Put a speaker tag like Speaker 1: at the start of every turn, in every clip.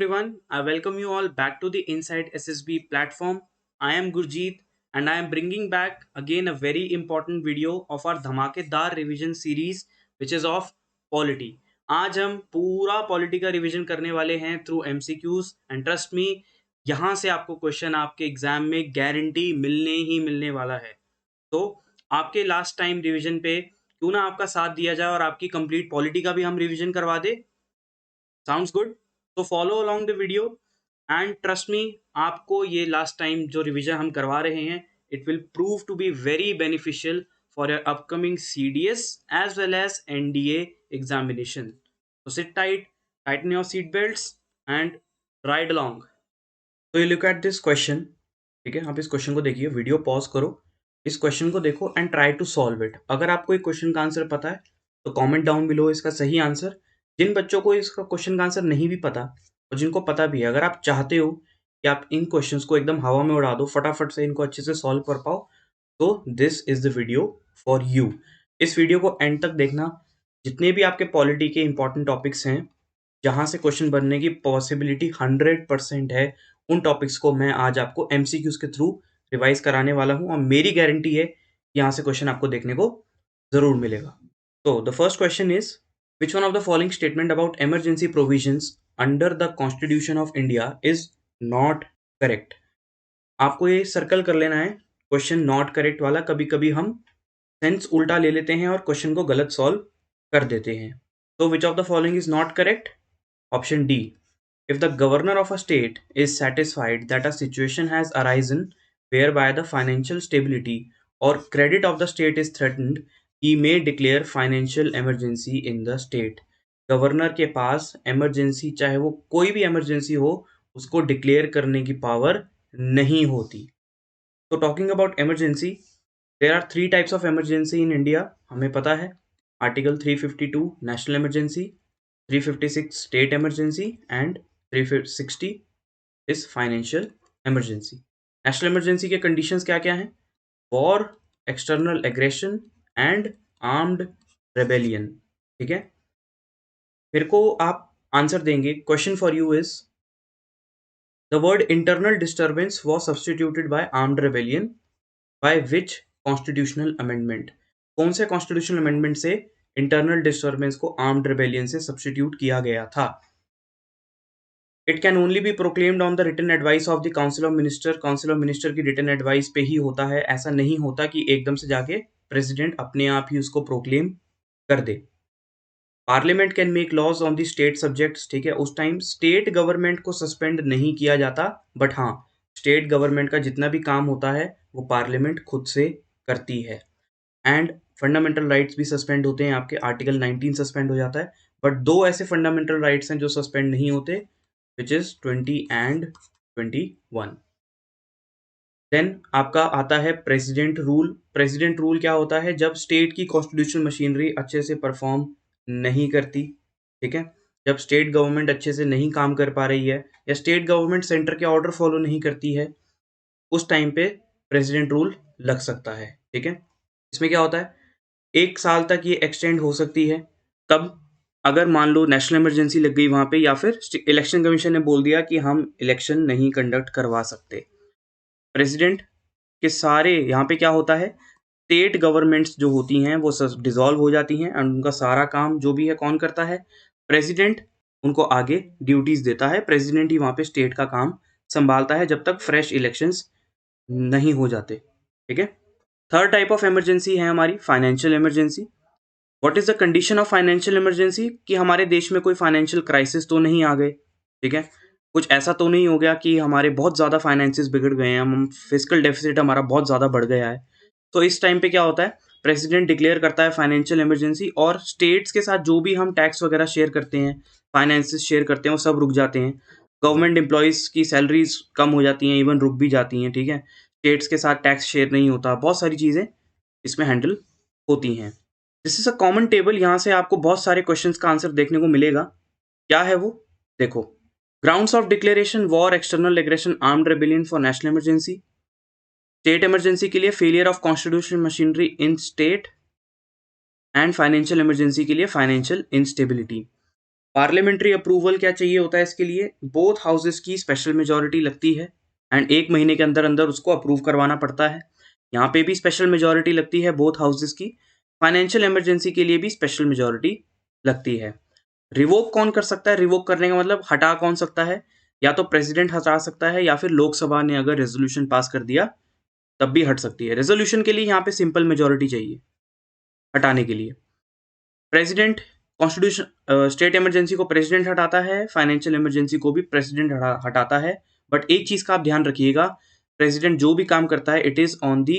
Speaker 1: everyone. I welcome you all back to the Inside SSB platform. I am Gurjeet and I am bringing back again a very important video of our धमाकेदार revision series which is of polity. आज हम पूरा polity का revision करने वाले हैं through MCQs and trust मी यहाँ से आपको क्वेश्चन आपके एग्जाम में गारंटी मिलने ही मिलने वाला है. तो आपके लास्ट टाइम रिवीजन पे क्यों ना आपका साथ दिया जाए और आपकी कंप्लीट पॉलिटी का भी हम रिवीजन करवा दे. Sounds good. तो follow along the video and trust me, आपको ये लास्ट टाइम जो रिवीजन हम करवा रहे हैं it will prove to be very beneficial for your upcoming CDS as well as NDA examination. तो sit tight, tighten your seat belts and ride along. तो you look at this question. ठीक है, आप इस क्वेश्चन को देखिए, video pause करो, इस क्वेश्चन को देखो and try to solve it. अगर आपको एक क्वेश्चन का आंसर पता है तो कमेंट डाउन बिलो इसका सही आंसर. जिन बच्चों को इसका क्वेश्चन का आंसर नहीं भी पता और जिनको पता भी है, अगर आप चाहते हो कि आप इन क्वेश्चंस को एकदम हवा में उड़ा दो, फटाफट से इनको अच्छे से सॉल्व कर पाओ, तो this is the video for you. इस वीडियो को एंड तक देखना. जितने भी आपके पॉलिटी के इंपॉर्टेंट टॉपिक्स हैं जहां से क्वेश्चन बनने की पॉसिबिलिटी 100% है, उन टॉपिक्स को मैं आज आपको MCQs के थ्रू रिवाइज कराने वाला हूं और मेरी गारंटी है कि यहाँ से क्वेश्चन आपको देखने को जरूर मिलेगा. तो the first question is, which one of the following statement about emergency provisions under the Constitution of India is not correct? आपको ये सर्कल कर लेना है क्वेश्चन नॉट करेक्ट वाला. कभी कभी हम सेंस उल्टा ले लेते हैं और क्वेश्चन को गलत सॉल्व कर देते हैं. तो विच of the following is not correct? Option D. If the governor of a state is satisfied that a situation has arisen whereby the financial stability or credit of the state is threatened, he may declare financial emergency in the state. Governor के पास emergency, चाहे वो कोई भी emergency हो, उसको declare करने की power नहीं होती. तो talking about emergency, there are 3 types of emergency in India. हमें पता है article 352 national emergency, 356 state emergency and 360 is financial emergency. National emergency के कंडीशंस क्या क्या हैं? War, external aggression and armed rebellion. ठीक है, फिर को आप आंसर देंगे. Question for you is, the word internal disturbance was substituted by armed rebellion by which constitutional amendment? कौन से कॉन्स्टिट्यूशनल अमेंडमेंट से इंटरनल डिस्टर्बेंस को आर्म्ड रेबेलियन से सब्सटीट्यूट किया गया था? It can only be proclaimed on the written advice of the council of minister. Council of minister की written advice पे ही होता है. ऐसा नहीं होता कि एकदम से जाके प्रेसिडेंट अपने आप ही उसको प्रोक्लेम कर दे. Parliament can make laws on the state subjects. ठीक है, उस टाइम स्टेट गवर्नमेंट को सस्पेंड नहीं किया जाता, बट हाँ, स्टेट गवर्नमेंट का जितना भी काम होता है वो पार्लियामेंट खुद से करती है. एंड फंडामेंटल राइट्स भी सस्पेंड होते हैं. आपके आर्टिकल 19 सस्पेंड हो जाता है, बट 2 ऐसे फंडामेंटल राइट्स हैं जो सस्पेंड नहीं होते, which is 20 and 21. देन आपका आता है प्रेसिडेंट रूल. प्रेसिडेंट रूल क्या होता है? जब स्टेट की कॉन्स्टिट्यूशनल मशीनरी अच्छे से परफॉर्म नहीं करती, ठीक है, जब स्टेट गवर्नमेंट अच्छे से नहीं काम कर पा रही है या स्टेट गवर्नमेंट सेंटर के ऑर्डर फॉलो नहीं करती है, उस टाइम पे प्रेसिडेंट रूल लग सकता है. ठीक है, इसमें क्या होता है, 1 साल तक ये एक्सटेंड हो सकती है. तब अगर मान लो नेशनल इमरजेंसी लग गई वहां पे, या फिर इलेक्शन कमीशन ने बोल दिया कि हम इलेक्शन नहीं कंडक्ट करवा सकते, प्रेसिडेंट के सारे यहाँ पे क्या होता है, स्टेट गवर्नमेंट्स जो होती हैं वो सब डिसॉल्व हो जाती हैं एंड उनका सारा काम जो भी है कौन करता है? प्रेसिडेंट उनको आगे ड्यूटीज देता है. प्रेसिडेंट ही वहां पे स्टेट का काम संभालता है जब तक फ्रेश इलेक्शंस नहीं हो जाते. ठीक है, थर्ड टाइप ऑफ इमरजेंसी है हमारी financial emergency. What is the condition of financial emergency? कि हमारे देश में कोई फाइनेंशियल क्राइसिस तो नहीं आ गए. ठीक है, कुछ ऐसा तो नहीं हो गया कि हमारे बहुत ज़्यादा फाइनेंसेस बिगड़ गए हैं, हम फिजिकल डेफिसिट हमारा बहुत ज़्यादा बढ़ गया है. तो इस टाइम पे क्या होता है, प्रेसिडेंट डिक्लेयर करता है फाइनेंशियल इमरजेंसी, और स्टेट्स के साथ जो भी हम टैक्स वगैरह शेयर करते हैं, फाइनेंसेस शेयर करते हैं, वो सब रुक जाते हैं. गवर्नमेंट एम्प्लॉयज़ की सैलरीज कम हो जाती हैं, इवन रुक भी जाती हैं. ठीक है, स्टेट्स के साथ टैक्स शेयर नहीं होता, बहुत सारी चीज़ें इसमें हैंडल होती हैं. This is a common table. यहाँ से आपको बहुत सारे क्वेश्चंस का आंसर देखने को मिलेगा. क्या है वो देखो. Grounds of declaration, war, external aggression, armed rebellion for national emergency. State emergency के लिए failure of constitutional machinery in state, and financial emergency के लिए फाइनेंशियल इंस्टेबिलिटी. पार्लियामेंट्री अप्रूवल क्या चाहिए होता है इसके लिए, बोथ हाउसेस की स्पेशल मेजोरिटी लगती है एंड 1 महीने के अंदर अंदर उसको अप्रूव करवाना पड़ता है। यहाँ पे भी स्पेशल मेजोरिटी लगती है बोथ हाउसेस की। फाइनेंशियल इमरजेंसी के लिए भी स्पेशल मेजोरिटी लगती है। रिवोक कौन कर सकता है, रिवोक करने का मतलब हटा कौन सकता है, या तो प्रेसिडेंट हटा सकता है या फिर लोकसभा ने अगर रेजोल्यूशन पास कर दिया तब भी हट सकती है। रेजोल्यूशन के लिए यहाँ पे सिंपल मेजोरिटी चाहिए हटाने के लिए। प्रेसिडेंट कॉन्स्टिट्यूशन स्टेट इमरजेंसी को प्रेसिडेंट हटाता है, फाइनेंशियल इमरजेंसी को भी प्रेसिडेंट हटाता है। बट एक चीज का आप ध्यान रखिएगा, प्रेसिडेंट जो भी काम करता है it is on the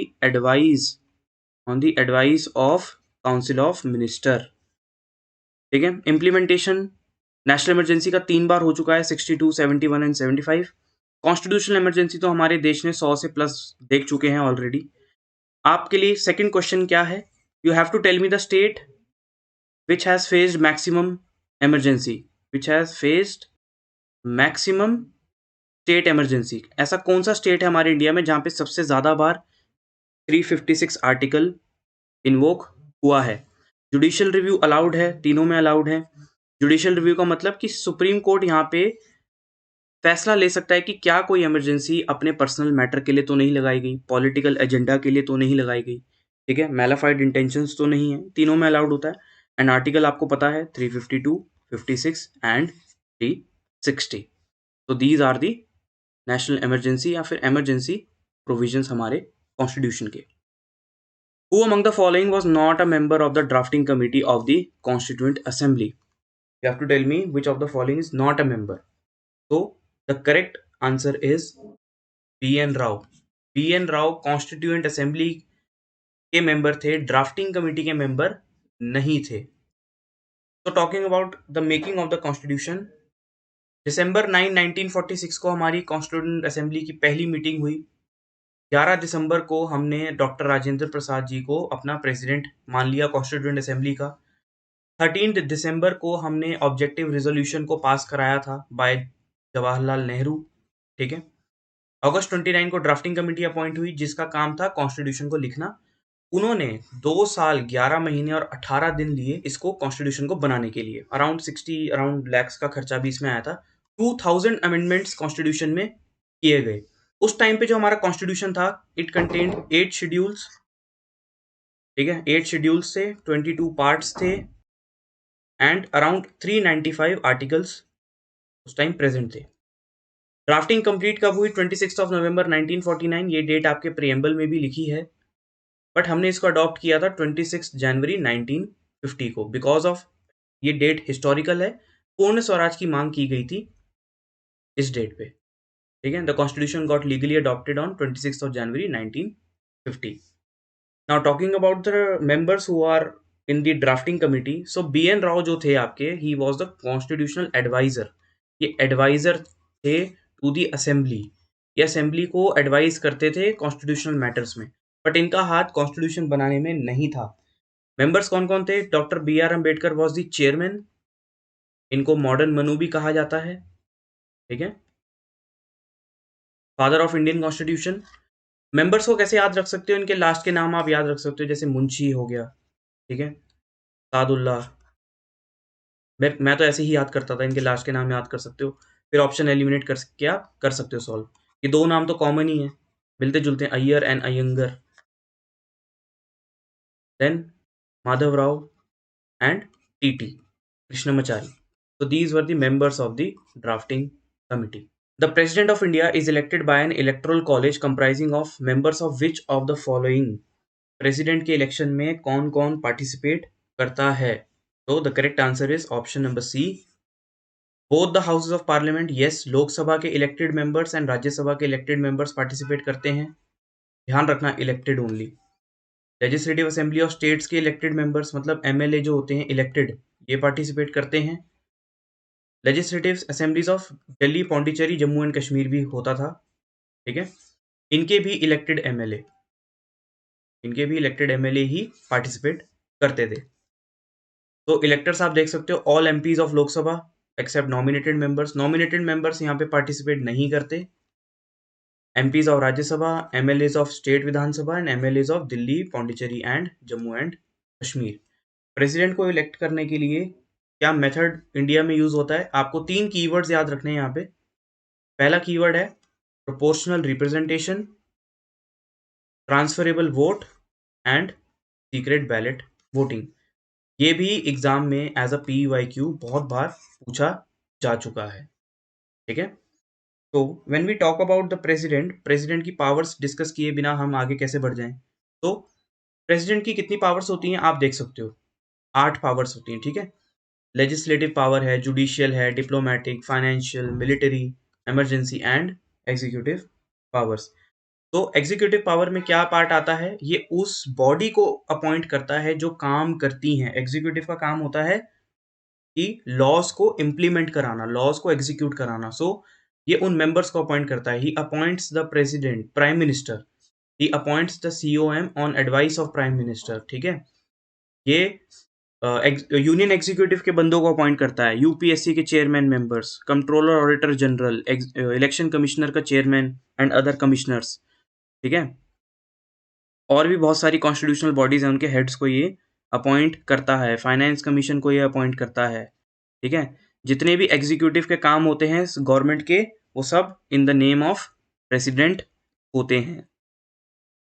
Speaker 1: advice of council of minister. ठीक है। इम्प्लीमेंटेशन नेशनल इमरजेंसी का 3 बार हो चुका है, 62, 71 एंड 75। कॉन्स्टिट्यूशनल इमरजेंसी तो हमारे देश ने 100 से प्लस देख चुके हैं ऑलरेडी। आपके लिए सेकंड क्वेश्चन क्या है, you have to tell me the state which has faced maximum emergency, which has faced maximum state emergency. ऐसा कौन सा स्टेट है हमारे इंडिया में जहां पे सबसे ज्यादा बार 356 आर्टिकल इन्वोक हुआ है। जुडिशियल रिव्यू अलाउड है, तीनों में अलाउड है। जुडिशियल रिव्यू का मतलब कि सुप्रीम कोर्ट यहाँ पे फैसला ले सकता है कि क्या कोई इमरजेंसी अपने पर्सनल मैटर के लिए तो नहीं लगाई गई, पॉलिटिकल एजेंडा के लिए तो नहीं लगाई गई। ठीक है, मैलाफाइड इंटेंशंस तो नहीं है, तीनों में अलाउड होता है। एंड आर्टिकल आपको पता है 352, 56 एंड 360। तो these are the national emergency या फिर इमरजेंसी प्रोविजंस हमारे कॉन्स्टिट्यूशन के। Who among the following was not a member of the drafting committee of the Constituent Assembly? You have to tell me which of the following is not a member. So the correct answer is B.N. Rao. B.N. Rao constituent assembly के member थे, drafting committee के member नहीं थे। तो talking about the making of the constitution, दिसंबर 9, 1946 को हमारी constituent assembly की पहली मीटिंग हुई। 11 दिसंबर को हमने डॉक्टर राजेंद्र प्रसाद जी को अपना प्रेसिडेंट मान लिया कॉन्स्टिट्यूएंट असेंबली का। 13 दिसंबर को हमने ऑब्जेक्टिव रेजोल्यूशन को पास कराया था बाय जवाहरलाल नेहरू। ठीक है। अगस्त 29 को ड्राफ्टिंग कमेटी अपॉइंट हुई जिसका काम था कॉन्स्टिट्यूशन को लिखना। उन्होंने 2 साल 11 महीने और 18 दिन लिए इसको कॉन्स्टिट्यूशन को बनाने के लिए। अराउंड लैक्स का खर्चा भी इसमें आया था। 2000 अमेंडमेंट्स कॉन्स्टिट्यूशन में किए गए। उस टाइम पे जो हमारा कॉन्स्टिट्यूशन था इट कंटेन्ड 8 शेड्यूल्स। ठीक है, 8 शेड्यूल्स थे, 22 पार्ट्स थे एंड अराउंड 395 आर्टिकल्स उस टाइम प्रेजेंट थे। ड्राफ्टिंग कंप्लीट कब हुई? 26 नवंबर 1949। ये डेट आपके प्रिएम्बल में भी लिखी है, बट हमने इसको अडॉप्ट किया था 26 जनवरी 1950 को। बिकॉज ऑफ ये डेट हिस्टोरिकल है, पूर्ण स्वराज की मांग की गई थी इस डेट पे। ठीक है, the constitution got legally adopted on 26 January 1950। Now talking about the members who are in the drafting committee, so B.N. Rao जो थे आपके, he was the constitutional adviser. ये एडवाइजर थे टू दी असेंबली। ये असेंबली को एडवाइज करते थे constitutional matters में, बट इनका हाथ कॉन्स्टिट्यूशन बनाने में नहीं था। मेंबर्स कौन कौन थे? Doctor B.R. Ambedkar was the chairman. इनको मॉडर्न मनु भी कहा जाता है। ठीक है, father of Indian constitution. Members को कैसे याद रख सकते हो? इनके लास्ट के नाम आप याद रख सकते हो, जैसे मुंशी हो गया। ठीक है, सादुल्ला। मैं तो ऐसे ही याद करता था, इनके लास्ट के नाम याद कर सकते हो। फिर ऑप्शन एलिमिनेट करके आप कर सकते हो सॉल्व। ये दो नाम तो कॉमन ही है, मिलते जुलते हैं, Iyer and Iyengar. Then Madhav Rao and T Krishnamachari. So these were the members of the drafting committee. The President of India is elected by an electoral college comprising of members of which of the following? President के election में कौन कौन participate करता है? So the correct answer is option number C. Both the houses of parliament, yes, Lok Sabha के elected members and Rajya Sabha के elected members participate करते हैं। ध्यान रखना elected only. Legislative assembly of states के इलेक्टेड मेंबर्स मतलब MLA जो होते हैं इलेक्टेड, ये पार्टिसिपेट करते हैं। Legislative assemblies of Delhi, Pondicherry, Jammu and Kashmir भी होता था। ठीक है, इनके भी इलेक्टेड एमएलए ही पार्टिसिपेट करते थे। तो इलेक्टर्स आप देख सकते हो, all MPs of Lok Sabha except nominated members. Nominated members यहाँ पे पार्टिसिपेट नहीं करते। MPs of Rajya Sabha, MLAs of state Vidhan Sabha and MLAs of Delhi, Pondicherry and Jammu and Kashmir. President को इलेक्ट करने के लिए क्या मेथड इंडिया में यूज होता है? आपको 3 कीवर्ड्स याद रखने हैं यहाँ पे। पहला कीवर्ड है proportional representation, transferable vote and secret ballot voting. ये भी एग्जाम में एज अ PYQ बहुत बार पूछा जा चुका है। ठीक है, तो when we talk about the president, president की पावर्स डिस्कस किए बिना हम आगे कैसे बढ़ जाएं? तो प्रेसिडेंट की कितनी पावर्स होती हैं आप देख सकते हो, 8 पावर्स होती हैं। ठीक है, लेजिस्लेटिव पावर है, जुडिशियल है, diplomatic, financial, military, emergency and executive powers. तो एग्जीक्यूटिव पावर में क्या पार्ट आता है? ये उस बॉडी को अपॉइंट करता है जो काम करती हैं। एग्जीक्यूटिव का काम होता है कि लॉज को इम्प्लीमेंट कराना, लॉज को एग्जीक्यूट कराना। सो ये उन मेंबर्स को अपॉइंट करता है। He appoints the president, prime minister. He appoints the COM on advice of prime minister. ठीक है, ये यूनियन एग्जीक्यूटिव के बंदों को अपॉइंट करता है। UPSC के chairman members, controller, auditor general, election commissioner का चेयरमैन एंड अदर कमिश्नर्स। ठीक है, और भी बहुत सारी कॉन्स्टिट्यूशनल बॉडीज हैं, उनके हेड्स को ये अपॉइंट करता है। फाइनेंस कमीशन को ये अपॉइंट करता है। ठीक है, जितने भी एग्जीक्यूटिव के काम होते हैं गवर्नमेंट के, वो सब in the name of president होते हैं।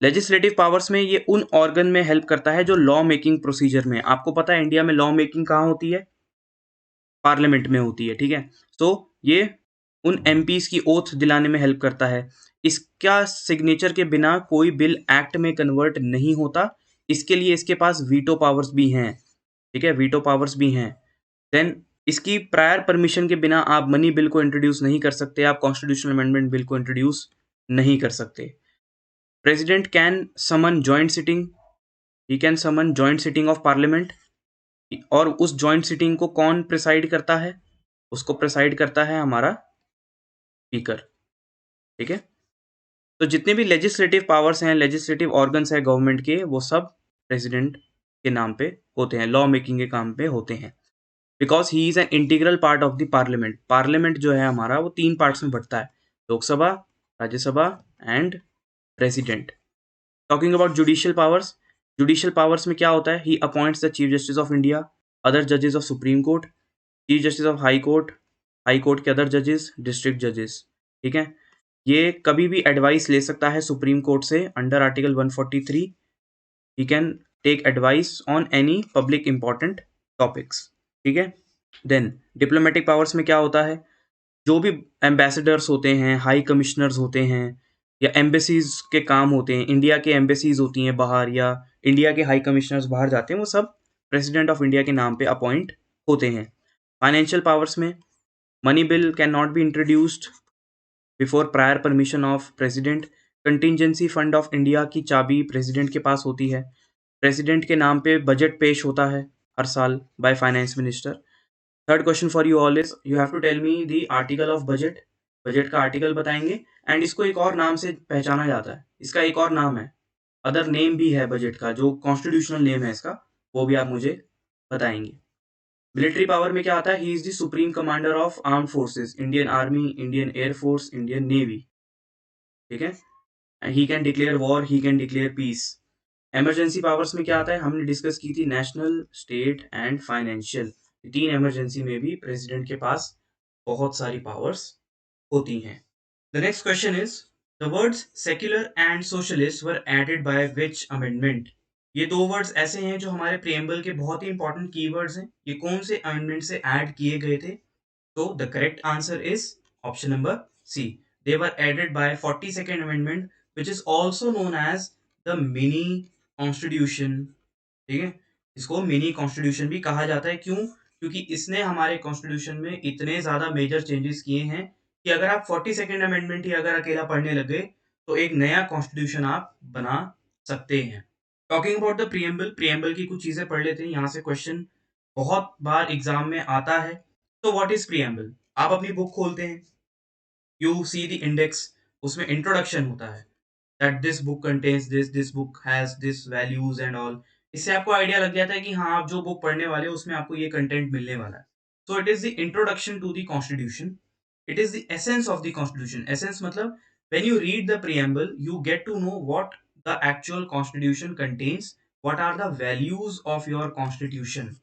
Speaker 1: लेजिस्लेटिव पावर्स में ये उन ऑर्गन में हेल्प करता है जो लॉ मेकिंग प्रोसीजर में। आपको पता है इंडिया में लॉ मेकिंग कहाँ होती है? पार्लियामेंट में होती है। ठीक है, तो ये उन MPs की ओथ दिलाने में हेल्प करता है। इसका सिग्नेचर के बिना कोई बिल एक्ट में कन्वर्ट नहीं होता। इसके लिए इसके पास वीटो पावर्स भी हैं। ठीक है, वीटो पावर्स भी हैं। देन इसकी प्रायर परमिशन के बिना आप मनी बिल को इंट्रोड्यूस नहीं कर सकते, आप कॉन्स्टिट्यूशनल अमेंडमेंट बिल को इंट्रोड्यूस नहीं कर सकते। President can summon joint sitting, he can summon joint sitting of parliament. और उस जॉइंट सिटिंग को कौन प्रिसाइड करता है? उसको प्रिसाइड करता है हमारा स्पीकर। ठीक है, तो जितने भी लेजिस्लेटिव पावर्स हैं, लेजिस्लेटिव ऑर्गन्स हैं गवर्नमेंट के, वो सब प्रेसिडेंट के नाम पे होते हैं, लॉ मेकिंग के काम पे होते हैं। Because he is an integral part of the parliament. Parliament जो है हमारा वो 3 पार्ट्स में बढ़ता है, Lok Sabha, Rajya Sabha and president. Talking about judicial powers, judicial powers में क्या होता है? He appoints the chief justice of India, other जजेस of supreme court, chief justice of high court के अदर जजेस, डिस्ट्रिक्ट जजेस। ठीक है, ये कभी भी एडवाइस ले सकता है सुप्रीम कोर्ट से under article 143। He can take advice on any public important topics. ठीक है, देन डिप्लोमेटिक पावर्स में क्या होता है? जो भी एम्बेसडर्स होते हैं, हाई कमिश्नर्स होते हैं, या एम्बेसीज के काम होते हैं, इंडिया के एम्बेसीज होती हैं बाहर, या इंडिया के हाई कमिश्नर्स बाहर जाते हैं, वो सब प्रेसिडेंट ऑफ इंडिया के नाम पे अपॉइंट होते हैं। फाइनेंशियल पावर्स में money bill can not be introduced before prior permission of president. Contingency fund of India की चाबी प्रेसिडेंट के पास होती है। प्रेसिडेंट के नाम पे बजट पेश होता है हर साल by finance minister. Third question for you all is, you have to tell me the article of budget. Budget का आर्टिकल बताएंगे। एंड इसको एक और नाम से पहचाना जाता है, इसका एक और नाम है, अदर नेम भी है बजट का, जो कॉन्स्टिट्यूशनल नेम है इसका, वो भी आप मुझे बताएंगे। मिलिट्री पावर में क्या आता है? He is the supreme commander of arm forces, Indian army, Indian air force, Indian navy. ठीक है, he can declare war, he can declare peace. Emergency powers में क्या आता है? हमने डिस्कस की थी national, state and financial. 3 emergency में भी प्रेसिडेंट के पास बहुत सारी पावर्स होती हैं। The next question is, the words secular and socialist were added by which amendment? ये 2 वर्ड्स ऐसे हैं जो हमारे प्रीएम्बल के बहुत ही इंपॉर्टेंट कीवर्ड्स हैं। ये कौन से अमेंडमेंट से ऐड किए गए थे? तो the correct answer is option number C. They were added by 42nd amendment which is also known as the mini constitution. ठीक है, इसको मिनी कॉन्स्टिट्यूशन भी कहा जाता है। क्यों? क्योंकि इसने हमारे कॉन्स्टिट्यूशन में इतने ज्यादा मेजर चेंजेस किए हैं कि अगर आप 42nd अमेंडमेंट ही अगर अकेला पढ़ने लगे तो एक नया कॉन्स्टिट्यूशन आप बना सकते हैं। Talking about the preamble, preamble की कुछ चीजें पढ़ लेते हैं, यहाँ से क्वेश्चन बहुत बार एग्जाम में आता है। तो व्हाट इज प्रीएम्बल? आप अपनी बुक खोलते हैं, यू सी द इंडेक्स, उसमें इंट्रोडक्शन होता है, that this book contains this book has this values and all। इससे आपको आइडिया लग जाता है कि हाँ, आप जो बुक पढ़ने वाले हो उसमें आपको ये कंटेंट मिलने वाला है। So it is the introduction to the constitution, it is the essence of the constitution. Essence मतलब when you read the preamble you get to know what the actual constitution contains, what are the values of your constitution.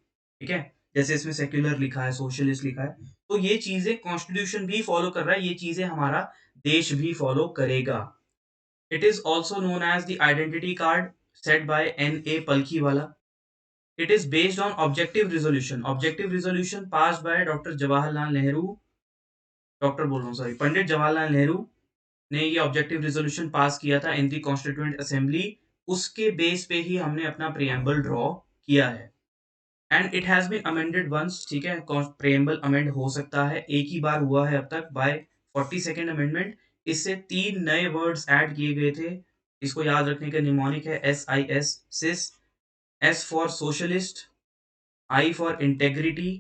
Speaker 1: ठीक है, जैसे इसमें secular लिखा है, socialist लिखा है। तो ये चीजें कॉन्स्टिट्यूशन भी फॉलो कर रहा है, ये चीजें हमारा देश भी फॉलो करेगा। It is also known as the identity card set by N.A. Palkhivala. It is based on objective resolution, objective resolution pass by doctor Jawaharlal Nehru, doctor बोल रहा हूँ सॉरी, पंडित जवाहरलाल नेहरू ने ये ऑब्जेक्टिव रिजोल्यूशन पास किया था इन दी कॉन्स्टिट्यूएंट असेंबली। उसके base पे ही हमने अपना प्रियम्बल ड्रॉ किया है। And it has been amended once, ठीक है, प्रियम्बल अमेंड हो सकता है, एक ही बार हुआ है अब तक, बाय 42nd अमेंडमेंट। इससे 3 नए वर्ड्स ऐड किए गए थे। इसको याद रखने का निमोनिक है SIS, SIS. S for socialist, I for integrity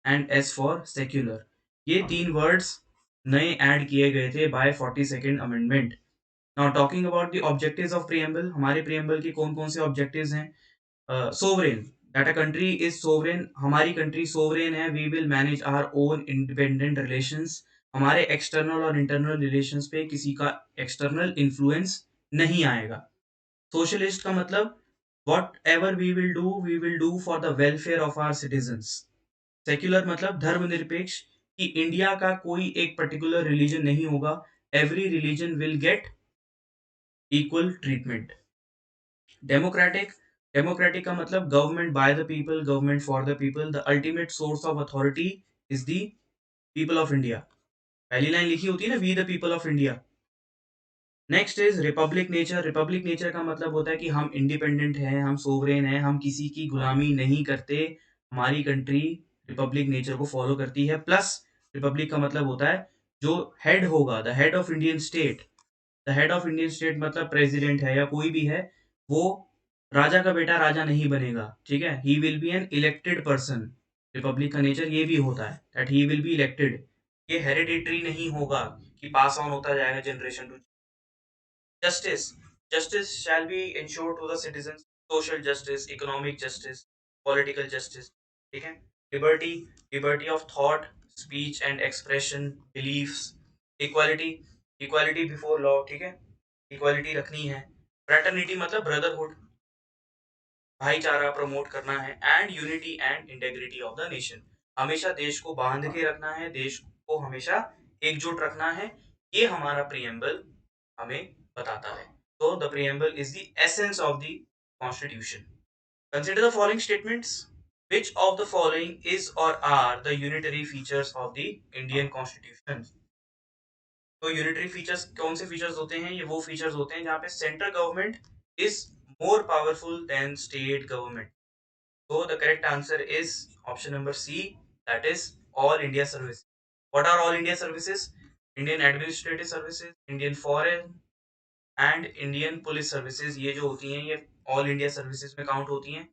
Speaker 1: and S for secular. ये 3 वर्ड्स नए ऐड किए गए थे by 42nd amendment. Now talking about the objectives of preamble, हमारे प्रियम्बल के कौन कौन से ऑब्जेक्टिव्स हैं? Sovereign, that a country is sovereign, हमारी कंट्री सोवरेन है, we will manage our own independent relations, हमारे एक्सटर्नल और इंटरनल रिलेशंस पे किसी का एक्सटर्नल इन्फ्लुएंस नहीं आएगा। सोशलिस्ट का मतलब whatever we will do for the welfare of our citizens. Secular मतलब धर्मनिरपेक्ष, कि इंडिया का कोई एक पर्टिकुलर रिलीजन नहीं होगा, every religion will get equal treatment. Democratic, democratic का मतलब government by the people, government for the people, the ultimate source of authority is the people of India. पहली लाइन लिखी होती है ना, we the people of India. Next is republic nature, republic nature का मतलब होता है कि हम इंडिपेंडेंट हैं, हम सोवरेन हैं, हम किसी की गुलामी नहीं करते, हमारी कंट्री रिपब्लिक नेचर को फॉलो करती है। प्लस रिपब्लिक का मतलब होता है जो हेड होगा, the head of Indian state, the head of Indian state मतलब प्रेसिडेंट है या कोई भी है, वो राजा का बेटा राजा नहीं बनेगा, ठीक है, he will be an elected person. Republic का नेचर ये भी होता है that he will be elected, ये हेरिडिटरी नहीं होगा कि पास ऑन होता जाएगा generation to. Justice. Justice shall be ensured to the citizens. Social justice, economic justice, political justice. ठीक है. Liberty, liberty of thought, speech and expression, beliefs. Equality, equality before law. ठीक है. Equality रखनी है. Fraternity मतलब brotherhood, भाईचारा promote करना है। And unity and integrity of the nation, हमेशा देश को बांध के रखना है, देश को हमेशा एकजुट रखना है। ये हमारा प्रियम्बल हमें बताता है। तो the preamble is the essence of the constitution. Consider the following statements, which of the following is or are the unitary features of the Indian Constitution? तो यूनिटरी फीचर्स कौन से फीचर्स होते हैं? ये वो फीचर्स होते हैं जहाँ पे central government is more powerful then state government. So the correct answer is option number C, that is all India service. What are all India services? Indian administrative services, Indian foreign and Indian police services, ये जो होती हैं ये all India services में count होती हैं।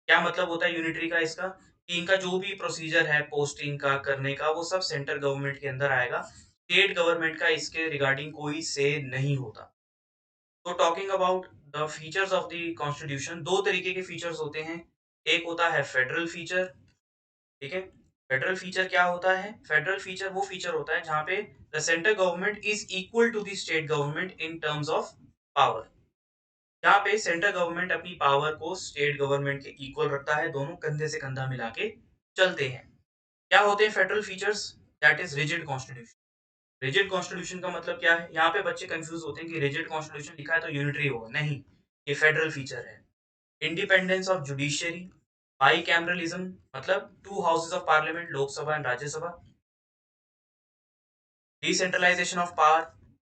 Speaker 1: क्या मतलब होता है यूनिटरी का इसका? कि इनका जो भी प्रोसीजर है पोस्टिंग का करने का वो सब सेंट्रल गवर्नमेंट के अंदर आएगा, स्टेट गवर्नमेंट का इसके रिगार्डिंग कोई से नहीं होता। तो talking about the features of the constitution, दो तरीके के फीचर्स होते हैं। एक होता है फेडरल फीचर, ठीक है। फेडरल फीचर क्या होता है? फेडरल फीचर वो फीचर होता है जहां पे the central government is equal to the state government in terms of power, जहाँ पे सेंट्रल गवर्नमेंट अपनी पावर को स्टेट गवर्नमेंट के इक्वल रखता है, दोनों कंधे से कंधा मिला के चलते हैं। क्या होते हैं federal features? That is rigid constitution. Rigid constitution का मतलब क्या है? यहाँ पे बच्चे कंफ्यूज होते हैं कि रिजिड कॉन्स्टिट्यूशन लिखा है तो यूनिटरी होगा, नहीं, ये फेडरल फीचर है। Independence of judiciary, bicameralism मतलब two houses of parliament, Lok Sabha and Rajya Sabha. Decentralisation of power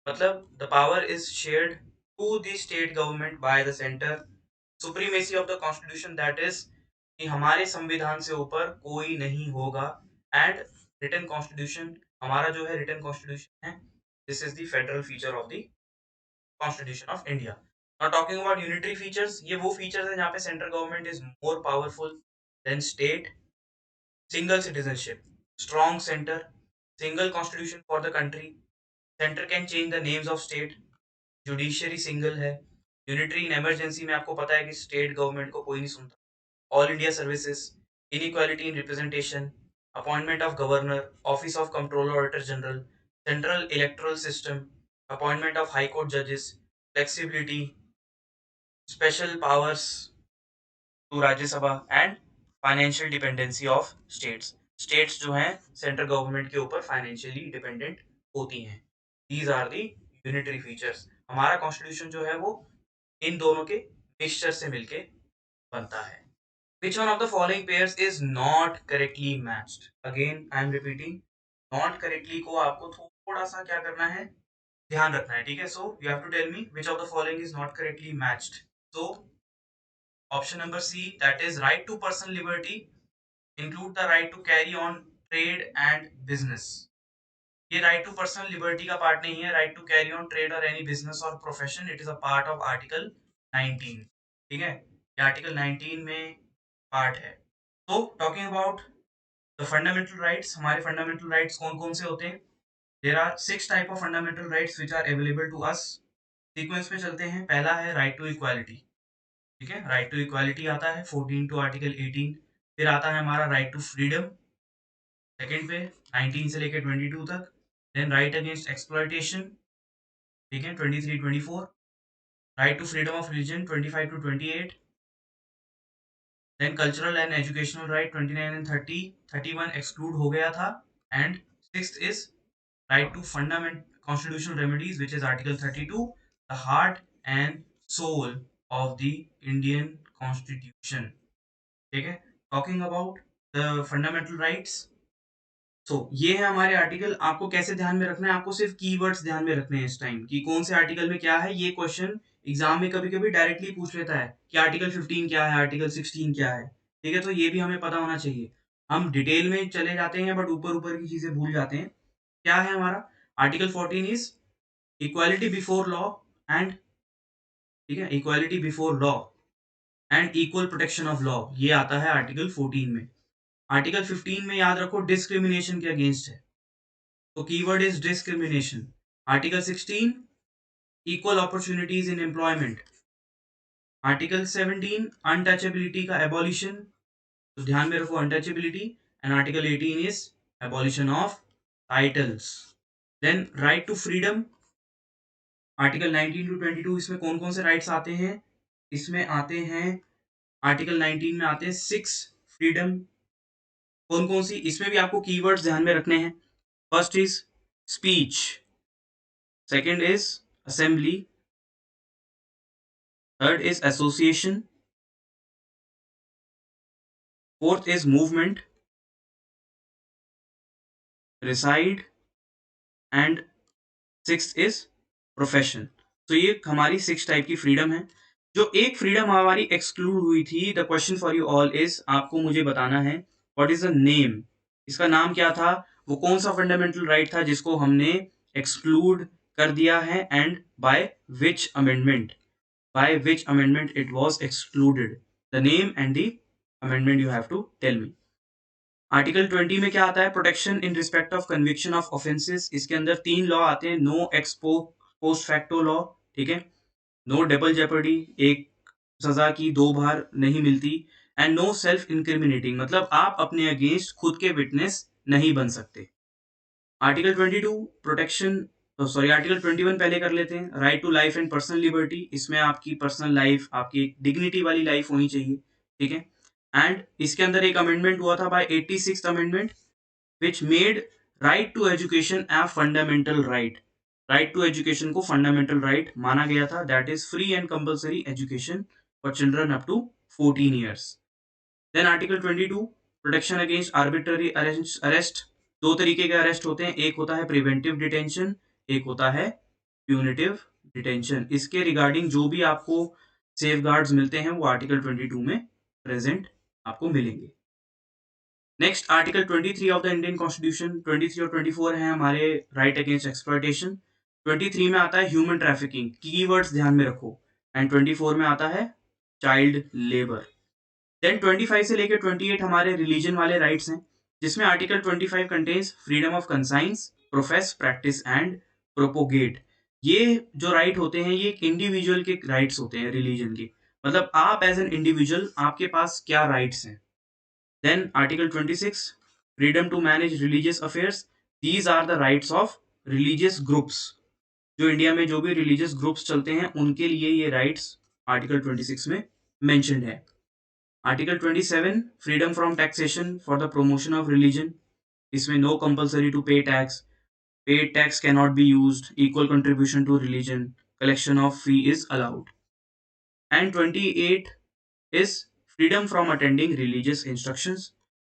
Speaker 1: मतलब the power is shared to the state government by the centre. Supremacy of the constitution, that is कि हमारे संविधान से ऊपर कोई नहीं होगा। एंड रिटन कॉन्स्टिट्यूशन, हमारा जो है रिटन कॉन्स्टिट्यूशन है, this is the federal feature of the constitution of India. Now talking about unitary features, ये वो फीचर्स हैं जहाँ पे central government is more powerful then state. Single citizenship, strong centre, single constitution for the country, centre can change the names of state, judiciary single है, unitary in emergency में आपको पता है कि स्टेट गवर्नमेंट को कोई नहीं सुनता, all India services, inequality in representation, appointment of governor, office of controller auditor general, central electoral system, appointment of high court जजेस, flexibility, special powers to Rajya Sabha and financial dependency of states, states जो हैं central government के ऊपर financially dependent होती हैं। These are the unitary features. हमारा constitution जो है वो इन दोनों के मिक्सचर से मिलके बनता है। Which one of the following pairs is not correctly matched? Again, I am repeating. Not correctly को आपको थोड़ा सा क्या करना है, ध्यान रखना है, ठीक है? So you have to tell me which of the following is not correctly matched. So option number C, that is right to personal liberty, include the right to carry on trade and business. ये right to personal liberty का part नहीं है, right to carry on trade or any business or profession, it is a part of article 19, ठीक है? ये article 19 में part है। तो talking about the fundamental rights, हमारे फंडामेंटल राइट्स कौन कौन से होते हैं? There are 6 type of fundamental rights which are available to us. Sequence में चलते हैं। पहला है राइट टू इक्वालिटी, ठीक है? राइट टू इक्वालिटी आता है 14 टू आर्टिकल 18। फिर आता है हमारा राइट टू फ्रीडम, सेकेंड पे 19 से लेकर 22 तक। देन राइट अगेंस्ट एक्सप्लॉयटेशन, ठीक है, 23 24। Right to freedom of religion 25 to 28। Then cultural and educational right 29 and 30। 31 exclude हो गया था। And sixth is right to fundament constitutional remedies which is article 32, the heart and soul of the Indian constitution, ठीक है? Talking about the fundamental rights, so ये है हमारे article. आपको कैसे ध्यान में रखना है? आपको सिर्फ कीवर्ड्स ध्यान में रखने हैं इस टाइम कि कौन से आर्टिकल में क्या है। ये क्वेश्चन एग्जाम में कभी कभी डायरेक्टली पूछ लेता है कि आर्टिकल 15 क्या है, आर्टिकल 16 क्या है, ठीक है? तो ये भी हमें पता होना चाहिए। हम डिटेल में चले जाते हैं बट ऊपर ऊपर की चीजें भूल जाते हैं। क्या है हमारा article 14 is equality before law and, ठीक है, equality before law and equal protection of law, ये आता है आर्टिकल 14 में। आर्टिकल 15 में याद रखो डिस्क्रिमिनेशन के अगेंस्ट है, तो keyword is discrimination. Article 16 equal opportunities in employment. Article 17 untouchability का एबॉलिशन, तो ध्यान में रखो untouchability. And article 18 is abolition of titles. Then right to freedom, article 19 to 22, इसमें कौन कौन से राइट्स आते हैं? इसमें आते हैं आर्टिकल 19 में आते हैं 6 फ्रीडम। कौन कौन सी? इसमें भी आपको कीवर्ड्स ध्यान में रखने हैं। First is speech, second is assembly, third is association, fourth is movement, reside and sixth is profession. तो ये हमारी 6 टाइप की फ्रीडम है। जो एक फ्रीडम हमारी एक्सक्लूड हुई थी, the question for you all is, आपको मुझे बताना है व्हाट इज द नेम, इसका नाम क्या था? वो कौन सा फंडामेंटल राइट था जिसको हमने एक्सक्लूड कर दिया है and by which amendment? By which amendment it was excluded? The name and the amendment you have to tell me. Article 20 में क्या आता है? Protection in respect of conviction of offences. इसके अंदर 3 लॉ आते हैं। No ex post facto law, ठीक है, नो डबल जेपर्डी, एक सजा की 2 बार नहीं मिलती, एंड नो सेल्फ इंक्रिमिनेटिंग, मतलब आप अपने अगेंस्ट खुद के विटनेस नहीं बन सकते। आर्टिकल 22 प्रोटेक्शन, सॉरी आर्टिकल 21 पहले कर लेते हैं। Right to life and personal liberty, इसमें आपकी पर्सनल लाइफ, आपकी एक डिग्निटी वाली लाइफ होनी चाहिए, ठीक है? एंड इसके अंदर एक अमेंडमेंट हुआ था by 86th amendment which made right to education a fundamental right. Right to education को फंडामेंटल राइट माना गया था, that is free and compulsory education for children up to 14 years. Then article 22 protection against arbitrary arrest. 2 तरीके के arrest होते हैं, एक होता है प्रिवेंटिव डिटेंशन, एक होता है प्यूनिटिव डिटेंशन। इसके रिगार्डिंग जो भी आपको सेफ गार्ड्स मिलते हैं वो आर्टिकल 22 में प्रेजेंट आपको मिलेंगे। Next article 23 of the Indian constitution, 23 और 24 है हमारे राइट अगेंस्ट एक्सप्लॉयटेशन। 23 में आता है ह्यूमन ट्रैफिकिंग, कीवर्ड्स ध्यान में रखो, एंड 24 में आता है चाइल्ड लेबर। देन 25 से लेकर 28 हमारे रिलीजन वाले राइट्स हैं, जिसमें article 25 contains freedom of conscience, profess, practice and propagate. ये जो राइट होते हैं ये एक इंडिविजुअल के राइट्स होते हैं रिलीजन के, मतलब आप एज एन इंडिविजुअल आपके पास क्या राइट्स हैं। Then article 26 freedom to manage religious affairs, these are the rights of religious groups. जो इंडिया में जो भी रिलीजियस ग्रुप्स चलते हैं उनके लिए ये राइट्स आर्टिकल 26 में मेंशन्ड है। Article 27 freedom from taxation for the promotion of religion, इसमें no compulsory to pay tax, paid tax can not be used, equal contribution to religion, collection of fee is allowed. And 28 is freedom from attending religious instructions.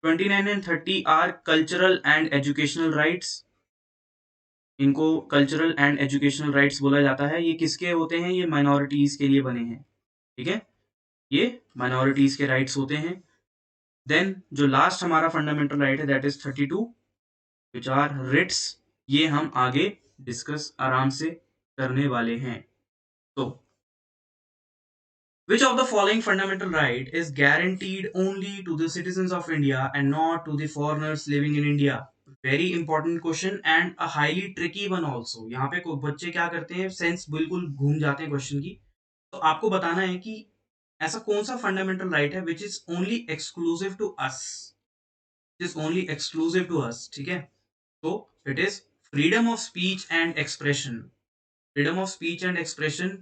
Speaker 1: 29 and 30 are cultural and educational rights. इनको cultural and educational rights बोला जाता है। ये किसके होते हैं? ये minorities के लिए बने हैं, ठीक है, ये माइनॉरिटीज के राइट्स होते हैं। देन जो लास्ट हमारा फंडामेंटल राइट है that is 32 which are writs. ये हम आगे डिस्कस आराम से करने वाले हैं। तो which of the following fundamental right is guaranteed only to the citizens of India and not to the foreigners living in India? Very important question and a highly tricky one also. यहाँ पे बच्चे क्या करते हैं, sense बिल्कुल घूम जाते हैं क्वेश्चन की। तो आपको बताना है कि ऐसा कौन सा फंडामेंटल राइट है which is only exclusive to us, is only exclusive to us, ठीक है। तो it is freedom of speech and expression. Freedom of speech and expression,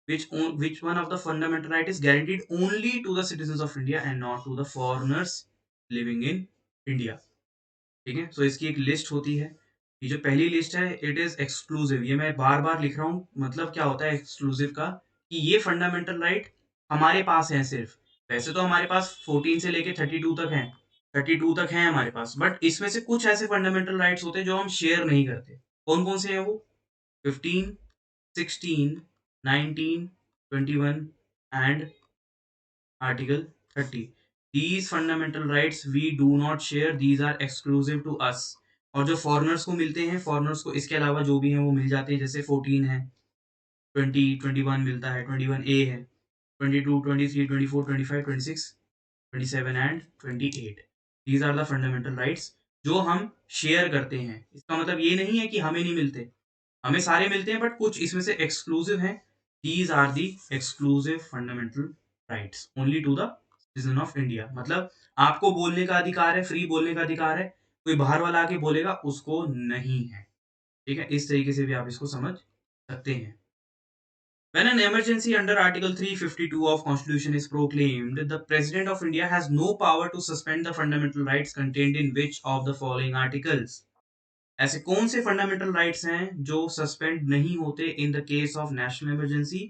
Speaker 1: which one of the fundamental right is guaranteed only to the citizens of India and not to the foreigners living in India, ठीक है। सो इसकी एक list होती है। ये जो पहली list है इट इज एक्सक्लूसिव। ये मैं बार बार लिख रहा हूँ, मतलब क्या होता है एक्सक्लूसिव का, कि ये फंडामेंटल राइट हमारे पास है सिर्फ। वैसे तो हमारे पास 14 से लेके 32 तक है, 32 तक है हमारे पास, बट इसमें से कुछ ऐसे फंडामेंटल राइट्स होते हैं जो हम शेयर नहीं करते। कौन कौन से हैं वो? 15, 16, 19, 21 and Article 30. These fundamental rights we do not share, these are exclusive to us. और जो फॉरनर्स को मिलते हैं, फॉरनर्स को इसके अलावा जो भी हैं वो मिल जाते हैं, जैसे 14 है, 20, 21 मिलता है, 21A है, 22, 23, 24, 25, 26, 27 and 28। These are the fundamental rights जो हम शेयर करते हैं। इसका मतलब ये नहीं है कि हमें नहीं मिलते, हमें सारे मिलते हैं, बट कुछ इसमें से एक्सक्लूसिव हैं। These are the exclusive fundamental rights only to the citizen of India. मतलब आपको बोलने का अधिकार है, फ्री बोलने का अधिकार है, कोई बाहर वाला आके बोलेगा उसको नहीं है, ठीक है। इस तरीके से भी आप इसको समझ सकते हैं। When an emergency under Article 352 of Constitution is proclaimed, the President of India has no power to suspend the fundamental rights contained in which of the following articles? ऐसे कौन से फंडामेंटल राइट्स हैं जो सस्पेंड नहीं होते in the case of national emergency?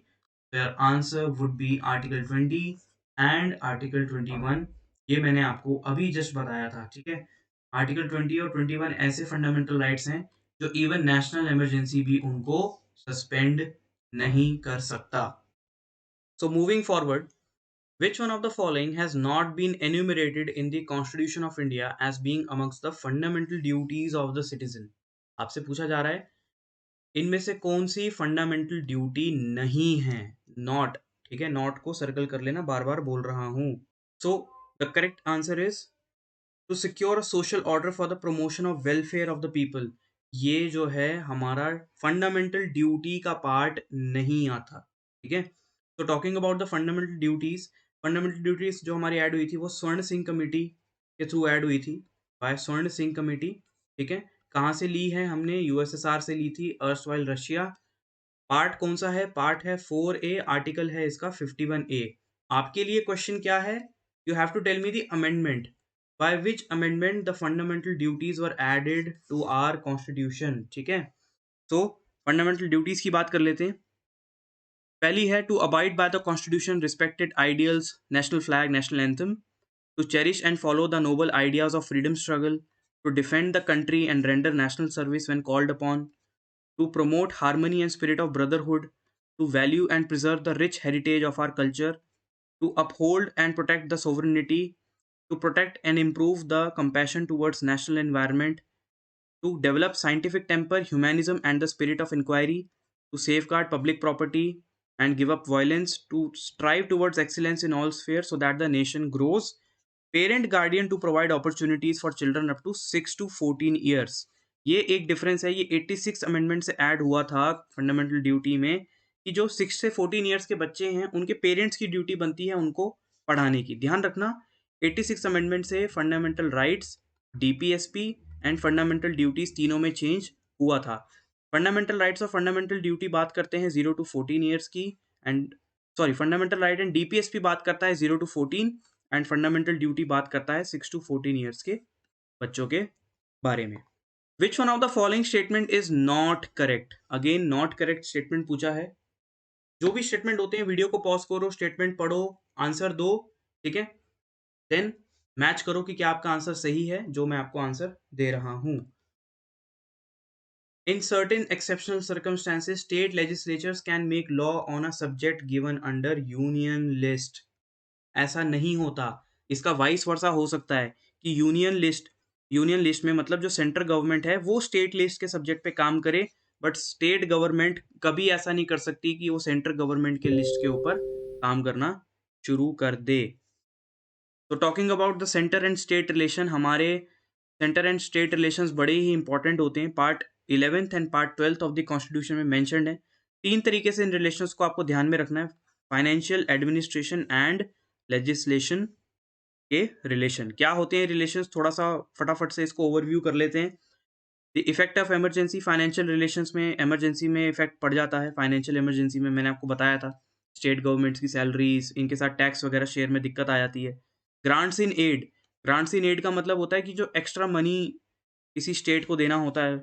Speaker 1: Their answer would be article 20 and article 21। ये मैंने आपको अभी जस्ट बताया था, ठीक है। आर्टिकल 20 और 21 ऐसे फंडामेंटल राइट्स हैं जो इवन नेशनल इमरजेंसी भी उनको सस्पेंड नहीं कर सकता। So moving forward, which one of the following has not been enumerated in the Constitution of India as being amongst the fundamental duties of the citizen? आपसे पूछा जा रहा है इनमें से कौन सी फंडामेंटल ड्यूटी नहीं है। नॉट, ठीक है, नॉट को सर्कल कर लेना, बार बार बोल रहा हूं। So the correct answer is to secure a social order for the promotion of welfare of the people. ये जो है हमारा फंडामेंटल ड्यूटी का पार्ट नहीं आता, ठीक है। तो talking about the fundamental duties जो हमारी ऐड हुई थी वो स्वर्ण सिंह कमेटी के थ्रू ऐड हुई थी, बाय स्वर्ण सिंह कमेटी, ठीक है। कहाँ से ली है हमने? यूएसएसआर से ली थी, अर्स्टवाइल रशिया। पार्ट कौन सा है? पार्ट है 4A, आर्टिकल है इसका 51A। आपके लिए क्वेश्चन क्या है? You have to tell me the amendment, by which amendment the fundamental duties were added to our constitution, ठीक है। तो फंडामेंटल ड्यूटीज की बात कर लेते हैं। पहली है to abide by the constitution, respected ideals, national flag, national anthem, to cherish and follow the noble ideas of freedom struggle, to defend the country and render national service when called upon, to promote harmony and spirit of brotherhood, to value and preserve the rich heritage of our culture, to uphold and protect the sovereignty, to protect and improve the compassion towards national environment, to develop scientific temper, humanism, and the spirit of inquiry, to safeguard public property and give up violence, to strive towards excellence in all spheres so that the nation grows, parent guardian to provide opportunities for children up to 6 to 14 years. ये एक difference है, ये 86 amendment से add हुआ था fundamental duty में, कि जो 6 से 14 ईयर्स के बच्चे हैं उनके पेरेंट्स की ड्यूटी बनती है उनको पढ़ाने की। ध्यान रखना 86 अमेंडमेंट से fundamental rights, DPSP and fundamental duties तीनों में चेंज हुआ था। फंडामेंटल राइट्स और फंडामेंटल ड्यूटी बात करते हैं 0 to 14 ईयर्स की, and sorry fundamental right and DPSP बात करता है 0 to 14, एंड फंडामेंटल ड्यूटी बात करता है 6 to 14 ईयर्स के बच्चों के बारे में। Which one of the following statement is not correct? Again not correct statement पूछा है। जो भी स्टेटमेंट होते हैं वीडियो को पॉज करो, स्टेटमेंट पढ़ो, आंसर दो, ठीक है, देन मैच करो कि क्या आपका आंसर सही है जो मैं आपको आंसर दे रहा हूं। In certain exceptional circumstances, state legislatures can make law on a subject given under union list. ऐसा नहीं होता, इसका वाइस वर्सा हो सकता है कि यूनियन लिस्ट में मतलब जो सेंट्रल गवर्नमेंट है वो स्टेट लिस्ट के सब्जेक्ट पे काम करे, बट स्टेट गवर्नमेंट कभी ऐसा नहीं कर सकती कि वो सेंट्रल गवर्नमेंट के लिस्ट के ऊपर काम करना शुरू कर दे। तो talking about the centre and state relation, हमारे सेंटर एंड स्टेट रिलेशंस बड़े ही इंपॉर्टेंट होते हैं। Part 11th and part 12th of the constitution में मेंशन्ड है। 3 तरीके से इन रिलेशंस को आपको ध्यान में रखना है, फाइनेंशियल, एडमिनिस्ट्रेशन एंड लेजिस्लेशन के रिलेशन। क्या होते हैं रिलेशंस, थोड़ा सा फटाफट से इसको ओवरव्यू कर लेते हैं। The effect of emergency, financial relations में इमरजेंसी में इफेक्ट पड़ जाता है। फाइनेंशियल इमरजेंसी में मैंने आपको बताया था, स्टेट गवर्नमेंट्स की सैलरीज, इनके साथ टैक्स वगैरह शेयर में दिक्कत आ जाती है। Grants in aid, grants in aid का मतलब होता है कि जो एक्स्ट्रा मनी किसी स्टेट को देना होता है,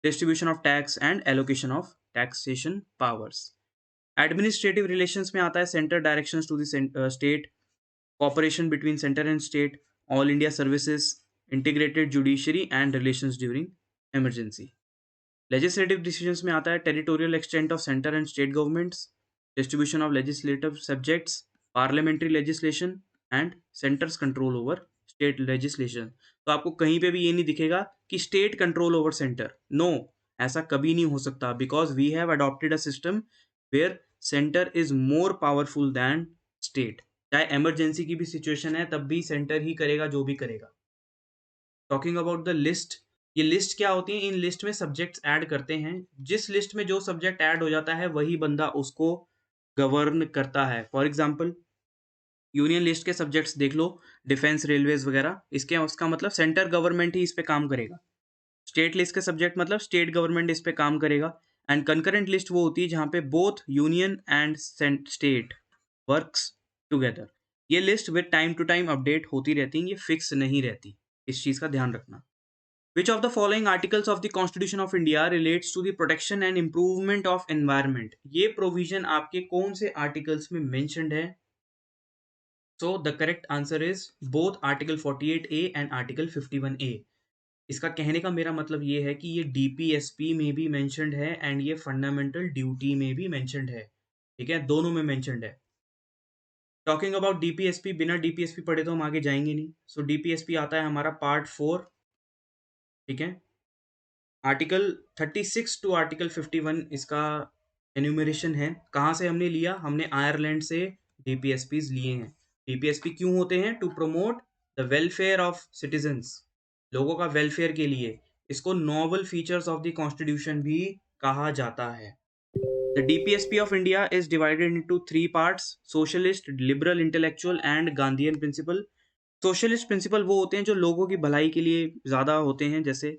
Speaker 1: distribution of tax and allocation of taxation powers. Administrative relations में आता है centre directions to the state, cooperation between center and state, all India services, integrated judiciary and relations during emergency. Legislative decisions में आता है territorial extent of center and state governments, distribution of legislative subjects, parliamentary legislation and center's control over state legislation. तो आपको कहीं पे भी ये नहीं दिखेगा कि state control over center, no, ऐसा कभी नहीं हो सकता, because we have adopted a system where center is more powerful than state. चाहे इमरजेंसी की भी सिचुएशन है तब भी सेंटर ही करेगा जो भी करेगा। टॉकिंग अबाउट द लिस्ट, ये लिस्ट क्या होती है, इन लिस्ट में सब्जेक्ट्स ऐड करते हैं, जिस लिस्ट में जो सब्जेक्ट ऐड हो जाता है वही बंदा उसको गवर्न करता है। फॉर एग्जाम्पल यूनियन लिस्ट के सब्जेक्ट्स देख लो, डिफेंस, रेलवेज वगैरह, इसके उसका मतलब सेंटर गवर्नमेंट ही इस पे काम करेगा। स्टेट लिस्ट के सब्जेक्ट मतलब स्टेट गवर्नमेंट इस पे काम करेगा। एंड कंकरेंट लिस्ट वो होती है जहाँ पे both union and state works together. ये list with time to time update होती रहती है, ये फिक्स नहीं रहती, इस चीज का ध्यान रखना। Which of the following articles of the constitution of India relates to the protection and improvement of environment? ये प्रोविजन आपके कौन से आर्टिकल्स में मेंशन्ड है? So the correct answer is both article 48A and article 51A। इसका कहने का मेरा मतलब ये है कि ये डीपीएसपी में भी मेंशन्ड है एंड ये फंडामेंटल ड्यूटी में भी मेंशन्ड है, ठीक है, दोनों में मेंशन्ड है। टॉकिंग अबाउट डीपीएसपी, बिना डीपीएसपी पढ़े तो हम आगे जाएंगे नहीं। सो डीपीएसपी आता है हमारा पार्ट 4, ठीक है, आर्टिकल 36 टू आर्टिकल 51 इसका एन्यूमरेशन है। कहाँ से हमने लिया, हमने आयरलैंड से डीपीएसपीज लिए हैं। डीपीएसपी क्यों होते हैं? To promote the welfare of citizens, लोगों का वेलफेयर के लिए। इसको novel features of the constitution भी कहा जाता है। The DPSP of India is divided into 3 parts: socialist, liberal, intellectual and Gandhian principle. Socialist principle वो होते हैं जो लोगों की भलाई के लिए ज़्यादा होते हैं, जैसे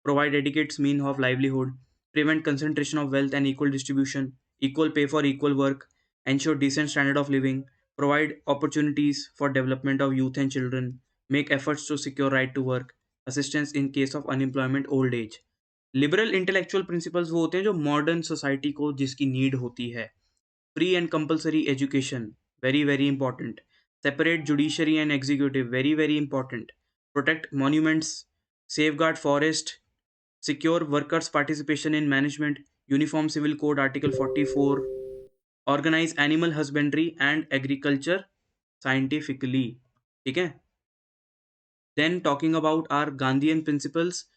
Speaker 1: provide adequates mean of livelihood, prevent concentration of wealth and equal distribution, equal pay for equal work, ensure decent standard of living, provide opportunities for development of youth and children, make efforts to secure right to work, assistance in case of unemployment, old age. Liberal intellectual principles वो होते हैं जो modern society को जिसकी need होती है। Free and compulsory education, very very important. Separate judiciary and executive, very very important. Protect monuments, safeguard forest, secure workers participation in management, uniform civil code article 44, organise animal husbandry and agriculture scientifically, ठीक है। Then talking about our Gandhian principles,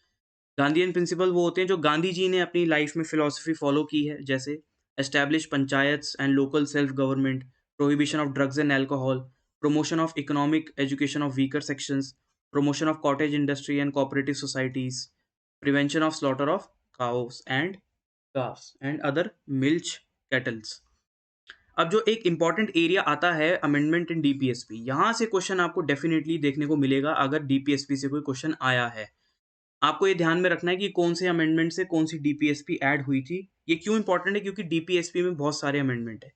Speaker 1: Gandhian principle वो होते हैं जो गांधी जी ने अपनी life में philosophy follow की है, जैसे establish panchayats and local self government, prohibition of drugs and alcohol, promotion of economic education of weaker sections, promotion of cottage industry and cooperative societies, prevention of slaughter of cows and calves and other milch kettles. अब जो एक important area आता है amendment in DPSP, यहाँ से question आपको definitely देखने को मिलेगा अगर डीपीएसपी से कोई क्वेश्चन आया है। आपको ये ध्यान में रखना है कि कौन से अमेंडमेंट से कौन सी डीपीएसपी ऐड हुई थी। ये क्यों इंपॉर्टेंट है? क्योंकि डीपीएसपी में बहुत सारे अमेंडमेंट है।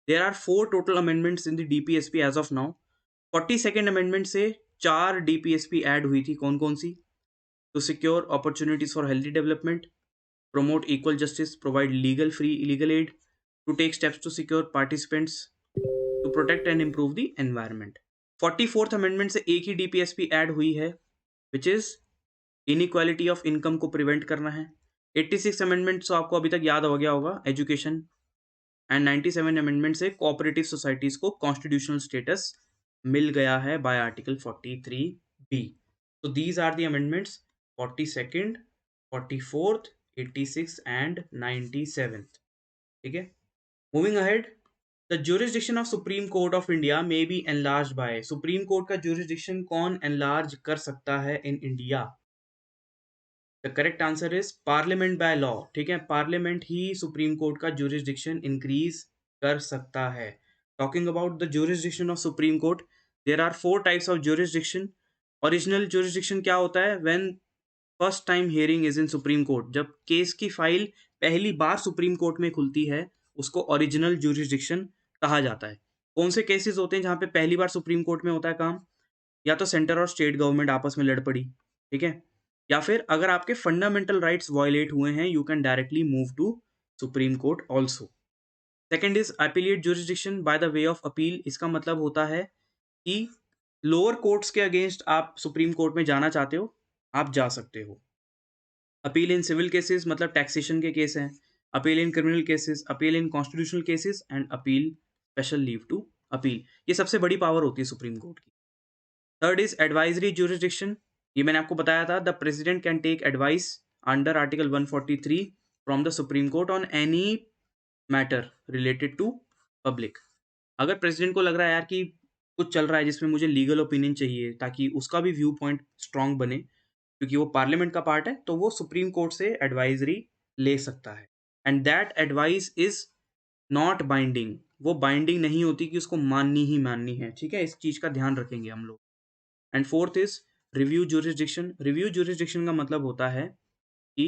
Speaker 1: There are 4 total amendments in the DPSP as of now. 42nd amendment से 4 डीपीएसपी ऐड हुई थी, कौन कौन सी? To secure opportunities for healthy development, promote equal justice, provide legal aid, to take steps to secure participants, to protect and improve the environment. 44th amendment से एक ही DPSP add हुई है, which is inequality of income को prevent करना है. 86 amendment तो आपको अभी तक याद हो गया होगा, एजुकेशन. एंड 97 अमेंडमेंट से कोऑपरेटिव सोसाइटीज को कॉन्स्टिट्यूशनल स्टेटस मिल गया है बाय आर्टिकल 43B. तो these are the amendments 42nd, 44th, 86 and 97th. ठीक है. Moving ahead, the jurisdiction of supreme court of India may be enlarged by. Supreme court का jurisdiction कौन enlarge कर सकता है in India? The correct answer is parliament by law. ठीक है, parliament ही सुप्रीम कोर्ट का jurisdiction इंक्रीज कर सकता है. Talking about the jurisdiction of supreme court, there are 4 types of jurisdiction. Original jurisdiction क्या होता है? When first time hearing is in supreme court. जब केस की फाइल पहली बार सुप्रीम कोर्ट में खुलती है, उसको ओरिजिनल ज्यूरिसडिक्शन कहा जाता है. कौन से केसेस होते हैं जहां पे पहली बार सुप्रीम कोर्ट में होता है काम? या तो सेंटर और स्टेट गवर्नमेंट आपस में लड़ पड़ी, ठीक है, या फिर अगर आपके फंडामेंटल राइट्स वायलेट हुए हैं, you can directly move to supreme court also. Second is appellate jurisdiction by the way of appeal. इसका मतलब होता है कि लोअर कोर्ट्स के अगेंस्ट आप सुप्रीम कोर्ट में जाना चाहते हो, आप जा सकते हो. अपील इन सिविल केसेस मतलब टैक्सेशन के केस हैं, appeal in criminal cases, appeal in constitutional cases and appeal special leave to appeal. ये सबसे बड़ी पावर होती है सुप्रीम कोर्ट की. Third is advisory jurisdiction. ये मैंने आपको बताया था, the president can take advice under article 143 from the supreme court on any matter related to public. अगर प्रेसिडेंट को लग रहा है यार कि कुछ चल रहा है जिसमें मुझे लीगल ओपिनियन चाहिए ताकि उसका भी व्यू पॉइंट स्ट्रांग बने, क्योंकि वो पार्लियामेंट का पार्ट है, तो वो सुप्रीम कोर्ट से एडवाइजरी ले सकता है. And that advice is not binding. वो बाइंडिंग नहीं होती कि उसको माननी ही माननी है. ठीक है, इस चीज का ध्यान रखेंगे हम लोग. And fourth is review jurisdiction. Review jurisdiction का मतलब होता है कि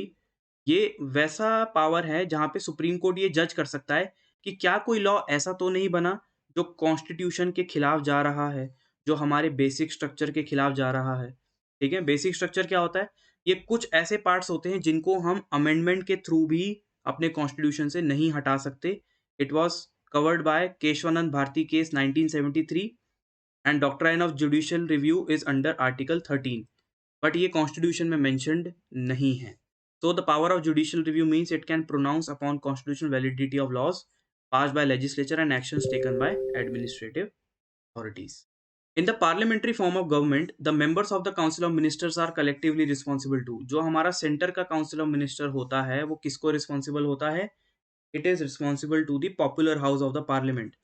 Speaker 1: ये वैसा पावर है जहां पे सुप्रीम कोर्ट ये जज कर सकता है कि क्या कोई लॉ ऐसा तो नहीं बना जो कॉन्स्टिट्यूशन के खिलाफ जा रहा है, जो हमारे बेसिक स्ट्रक्चर के खिलाफ जा रहा है. ठीक है, बेसिक स्ट्रक्चर क्या होता है? ये कुछ ऐसे पार्ट्स होते हैं जिनको हम अमेंडमेंट के थ्रू भी अपने कॉन्स्टिट्यूशन से नहीं हटा सकते. It was covered by Keshavananda Bharati case 1973 and doctrine of judicial review is under article 13, but ये कॉन्स्टिट्यूशन में मेंशन्ड नहीं है. So the power of judicial review means it can pronounce upon constitutional validity of laws passed by legislature and actions taken by administrative authorities. In the parliamentary form of government, the members of the council of ministers are collectively responsible to. जो हमारा centre का council of minister होता है वो किसको responsible होता है? It is responsible to the popular house of the parliament.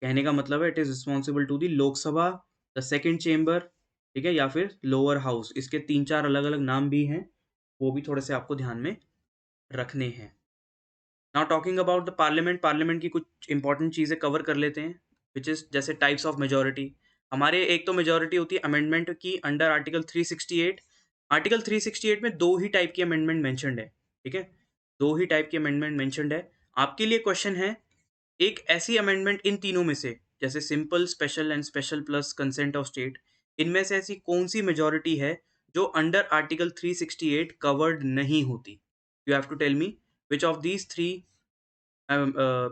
Speaker 1: कहने का मतलब है it is responsible to the Lok Sabha, the second chamber, ठीक है, या फिर लोअर हाउस. इसके 3-4 अलग अलग नाम भी हैं, वो भी थोड़े से आपको ध्यान में रखने हैं. Now talking about the parliament, parliament की कुछ इंपॉर्टेंट चीज़ें कवर कर लेते हैं, विच इज जैसे टाइप्स ऑफ मेजोरिटी. हमारे एक तो मेजोरिटी होती है अमेंडमेंट की अंडर आर्टिकल 368. आर्टिकल 368 में 2 ही टाइप की अमेंडमेंट मैंशनड है. ठीक है, 2 ही टाइप की अमेंडमेंट मैंशनड है. आपके लिए क्वेश्चन है, एक ऐसी अमेंडमेंट इन तीनों में से, जैसे simple, special and special plus consent of state, इनमें से ऐसी कौन सी मेजोरिटी है जो अंडर आर्टिकल 368 कवर्ड नहीं होती? You have to tell me which of these three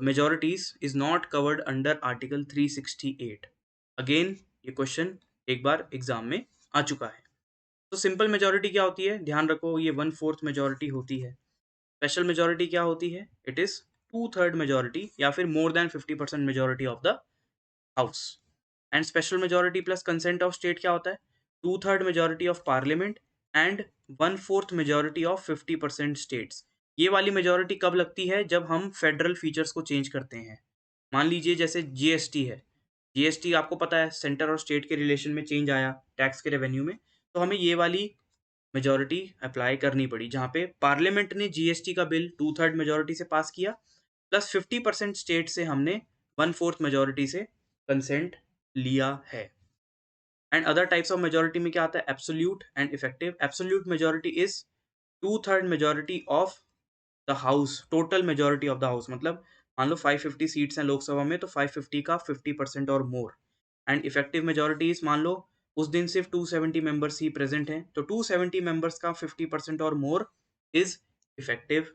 Speaker 1: majorities is not covered under article 368. Again ये क्वेश्चन एक बार एग्जाम में आ चुका है. तो सिंपल मेजोरिटी क्या होती है? ध्यान रखो, ये 1/4 मेजोरिटी होती है. स्पेशल मेजोरिटी क्या होती है? इट इज 2/3 मेजोरिटी या फिर more than 50% majority of the house. And special majority plus consent of state क्या होता है? 2/3 majority of parliament and 1/4 majority of 50% states. ये वाली मेजोरिटी कब लगती है? जब हम फेडरल फीचर्स को चेंज करते हैं. मान लीजिए जैसे जीएसटी है, जीएसटी आपको पता है सेंटर और स्टेट के रिलेशन में चेंज आया टैक्स के रेवेन्यू में, तो हमें ये वाली मेजोरिटी अप्लाई करनी पड़ी, जहाँ पे पार्लियामेंट ने जीएसटी का बिल 2/3 मेजोरिटी से पास किया, प्लस 50% स्टेट से हमने 1/4 मेजोरिटी से कंसेंट लिया है. And other types of majority में क्या आता है? Absolute and effective. Absolute majority is 2/3 majority of the house, total majority of the house. मतलब मान लो 550 सीट्स हैं लोकसभा में, तो 550 का 50% और मोर. एंड इफेक्टिव मेजोरिटीज मान लो उस दिन सिर्फ 270 मेंबर्स ही प्रेजेंट हैं, तो 270 मेंबर्स का 50% और more is effective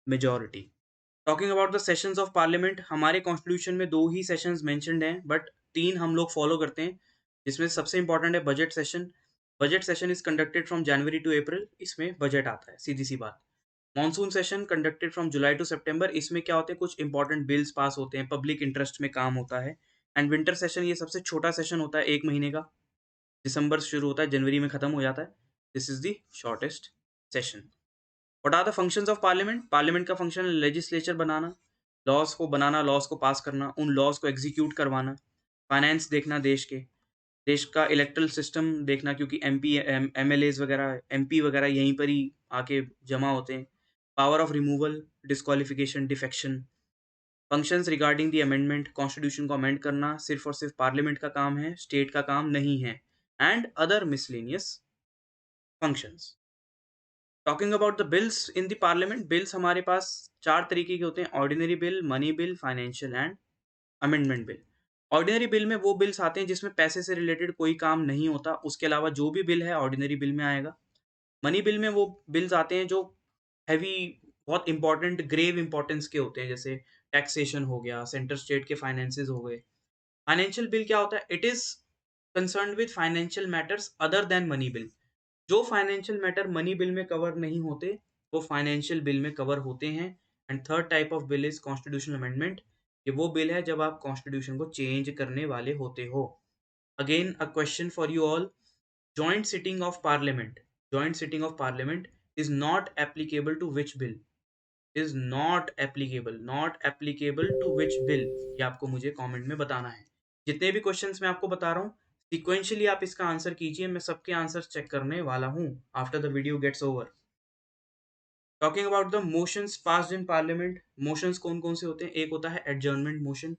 Speaker 1: majority. Talking about the sessions of parliament, हमारे कॉन्स्टिट्यूशन में 2 ही सेशंस मेंशन्ड हैं, बट 3 हम लोग फॉलो करते हैं, जिसमें सबसे इंपॉर्टेंट है budget session. Budget session is conducted from January to April, इसमें बजट आता है, सीधी सी बात। Monsoon session conducted from July to September, इसमें क्या होते हैं, कुछ इंपॉर्टेंट बिल्स पास होते हैं, पब्लिक इंटरेस्ट में काम होता है। एंड विंटर सेशन, ये सबसे छोटा सेशन होता है, 1 महीने का, दिसंबर से शुरू होता है, जनवरी में खत्म हो जाता है। This is the shortest session. What are the functions of parliament? Parliament का फंक्शन लेजिस्लेचर बनाना, लॉज को बनाना, लॉज को पास करना, उन लॉज को एग्जीक्यूट करवाना, फाइनेंस देखना, देश का इलेक्ट्रल सिस्टम देखना, क्योंकि एमपी एमएलएज वगैरह, एमपी वगैरह यहीं पर ही आके जमा होते हैं। Power of removal, disqualification, defection. Functions regarding the amendment, constitution को अमेंड करना सिर्फ और सिर्फ पार्लियामेंट का काम है, स्टेट का काम नहीं है। And other miscellaneous functions. Talking about the bills in the parliament, bills हमारे पास 4 तरीके के होते हैं, ordinary bill, money bill, financial and amendment bill. Ordinary bill में वो बिल्स आते हैं जिसमें पैसे से रिलेटेड कोई काम नहीं होता, उसके अलावा जो भी बिल है ऑर्डिनरी बिल में आएगा। मनी बिल में वो बिल्स आते हैं जो हैवी, बहुत इंपॉर्टेंट, ग्रेव इंपॉर्टेंस के होते हैं, जैसे टैक्सेशन हो गया, सेंटर स्टेट के फाइनेंसेस हो गए। फाइनेंशियल बिल क्या होता है? It is concern with financial matters other than money bill. जो फाइनेंशियल मैटर मनी बिल में कवर नहीं होते, वो फाइनेंशियल बिल में कवर होते हैं। And third type of bill is constitutional amendment. ये वो बिल है जब आप कॉन्स्टिट्यूशन को चेंज करने वाले होते हो। Again a question for you all, joint sitting of parliament, joint sitting of parliament is not applicable to which bill? Is not applicable, not applicable to which bill? ये आपको मुझे कमेंट में बताना है। जितने भी क्वेश्चंस मैं आपको बता रहा हूँ, सिक्वेंशियली आप इसका आंसर कीजिए, मैं सबके आंसर चेक करने वाला हूँ after the video gets over. Talking about the motions passed in parliament, motions कौन कौन से होते हैं? एक होता है adjournment motion,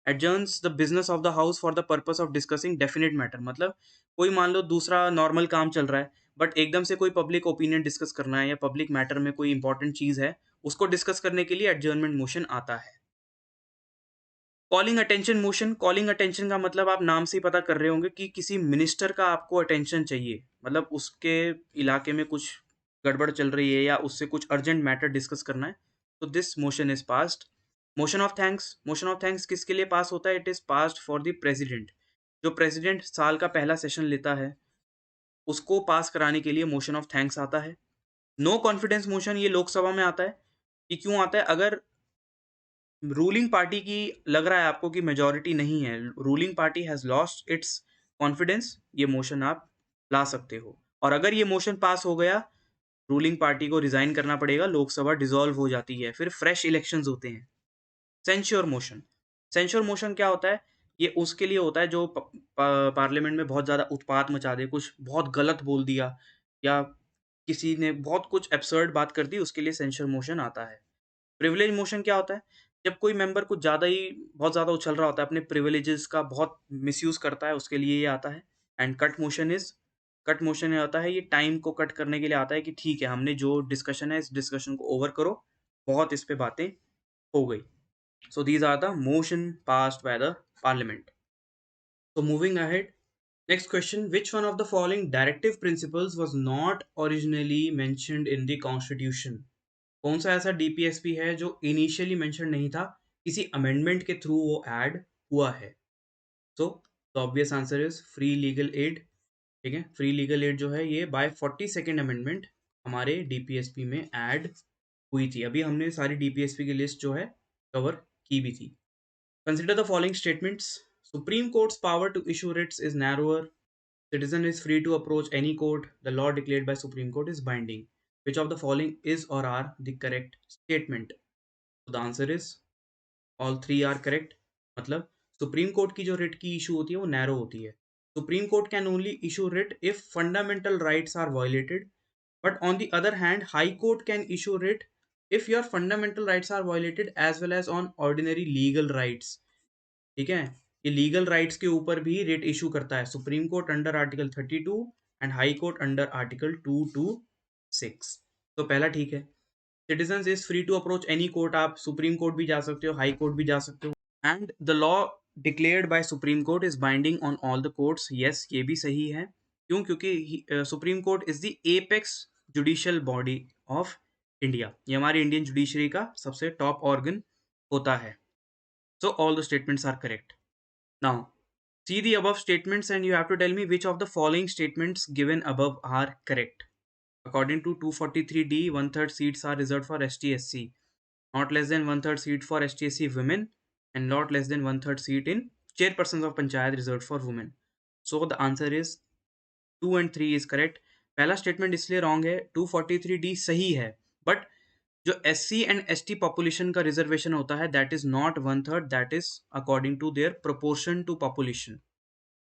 Speaker 1: adjourns the business of the house for the purpose of discussing definite matter. मतलब कोई मान लो दूसरा नॉर्मल काम चल रहा है, बट एकदम से कोई पब्लिक ओपिनियन डिस्कस करना है या पब्लिक मैटर में कोई इंपॉर्टेंट चीज है, उसको डिस्कस करने के लिए एडजर्नमेंट मोशन आता है। Calling attention motion, calling attention का मतलब आप नाम से ही पता कर रहे होंगे कि किसी मिनिस्टर का आपको अटेंशन चाहिए, मतलब उसके इलाके में कुछ गड़बड़ चल रही है या उससे कुछ अर्जेंट मैटर डिस्कस करना है, तो this motion is passed. Motion of thanks, motion of thanks किसके लिए पास होता है? It is passed for the president. जो प्रेसिडेंट साल का पहला सेशन लेता है, उसको पास कराने के लिए मोशन ऑफ थैंक्स आता है। नो कॉन्फिडेंस मोशन, ये लोकसभा में आता है। ये क्यों आता है? अगर रूलिंग पार्टी की लग रहा है आपको कि मेजोरिटी नहीं है, ruling party has lost its confidence, ये मोशन आप ला सकते हो। और अगर ये मोशन पास हो गया, रूलिंग पार्टी को रिजाइन करना पड़ेगा, लोकसभा डिसॉल्व हो जाती है, फिर फ्रेश इलेक्शंस होते हैं। सेंश्योर मोशन, सेंश्योर मोशन क्या होता है? ये उसके लिए होता है जो पार्लियामेंट में बहुत ज़्यादा उत्पात मचा दे, कुछ बहुत गलत बोल दिया या किसी ने बहुत कुछ एब्सर्ड बात कर दी, उसके लिए सेंश्योर मोशन आता है। प्रिविलेज मोशन क्या होता है? जब कोई मेंबर कुछ ज़्यादा ही, बहुत ज़्यादा उछल रहा होता है, अपने प्रिविलेजेस का बहुत मिसयूज़ करता है, उसके लिए ये आता है। And cut motion is, cut motion ये होता है, ये टाइम को कट करने के लिए आता है कि ठीक है, हमने जो डिस्कशन है इस डिस्कशन को ओवर करो, बहुत इस पे बातें हो गई। So these are the motion passed by the parliament. So moving ahead, next question, which one of the following directive principles was not originally mentioned in the constitution? कौन सा ऐसा डीपीएसपी है जो इनिशियली मेंशन नहीं था, किसी amendment के through वो ऐड हुआ है? So the obvious answer is free legal aid. ठीक है, फ्री लीगल एड जो है ये बाय 42nd अमेंडमेंट हमारे डीपीएसपी में ऐड हुई थी। अभी हमने सारी डीपीएसपी की लिस्ट जो है कवर की भी थी। Consider the following statements. Supreme Court's power to issue writs is narrower. Citizen is free to approach any court. The law declared by Supreme Court is binding. Which of the following is or are the correct statement? So the answer is all three are correct. मतलब supreme court की जो writ की issue होती है वो narrow होती है। Supreme court can only issue writ if fundamental rights are violated, but on the other hand high court can issue writ if your fundamental rights are violated as well as on ordinary legal rights। ठीक है, ये legal rights के ऊपर भी writ issue करता है supreme court under article 32 and high court under article 226। तो पहला ठीक है। Citizen is free to approach any court, आप सुप्रीम कोर्ट भी जा सकते हो, हाई कोर्ट भी जा सकते हो, and the law declared by supreme court is binding on all the courts. Yes, ये भी सही है। क्यों? क्योंकि supreme court is the apex judicial body of India. ये हमारी इंडियन जुडिशरी का सबसे टॉप ऑर्गन होता है। So all the statements are correct. Now see the above statements and you have to tell me which of the following statements given above are correct. According to 243D, one third seats are reserved for ST/SC. Not less than one third seat for ST/SC women and not less than one third seat in chairpersons of panchayat reserved for women. So the answer is 2 and 3 is correct. पहला statement इसलिए wrong है, 243D सही है, but जो SC and ST population का reservation होता है that is not one third, that is according to their proportion to population.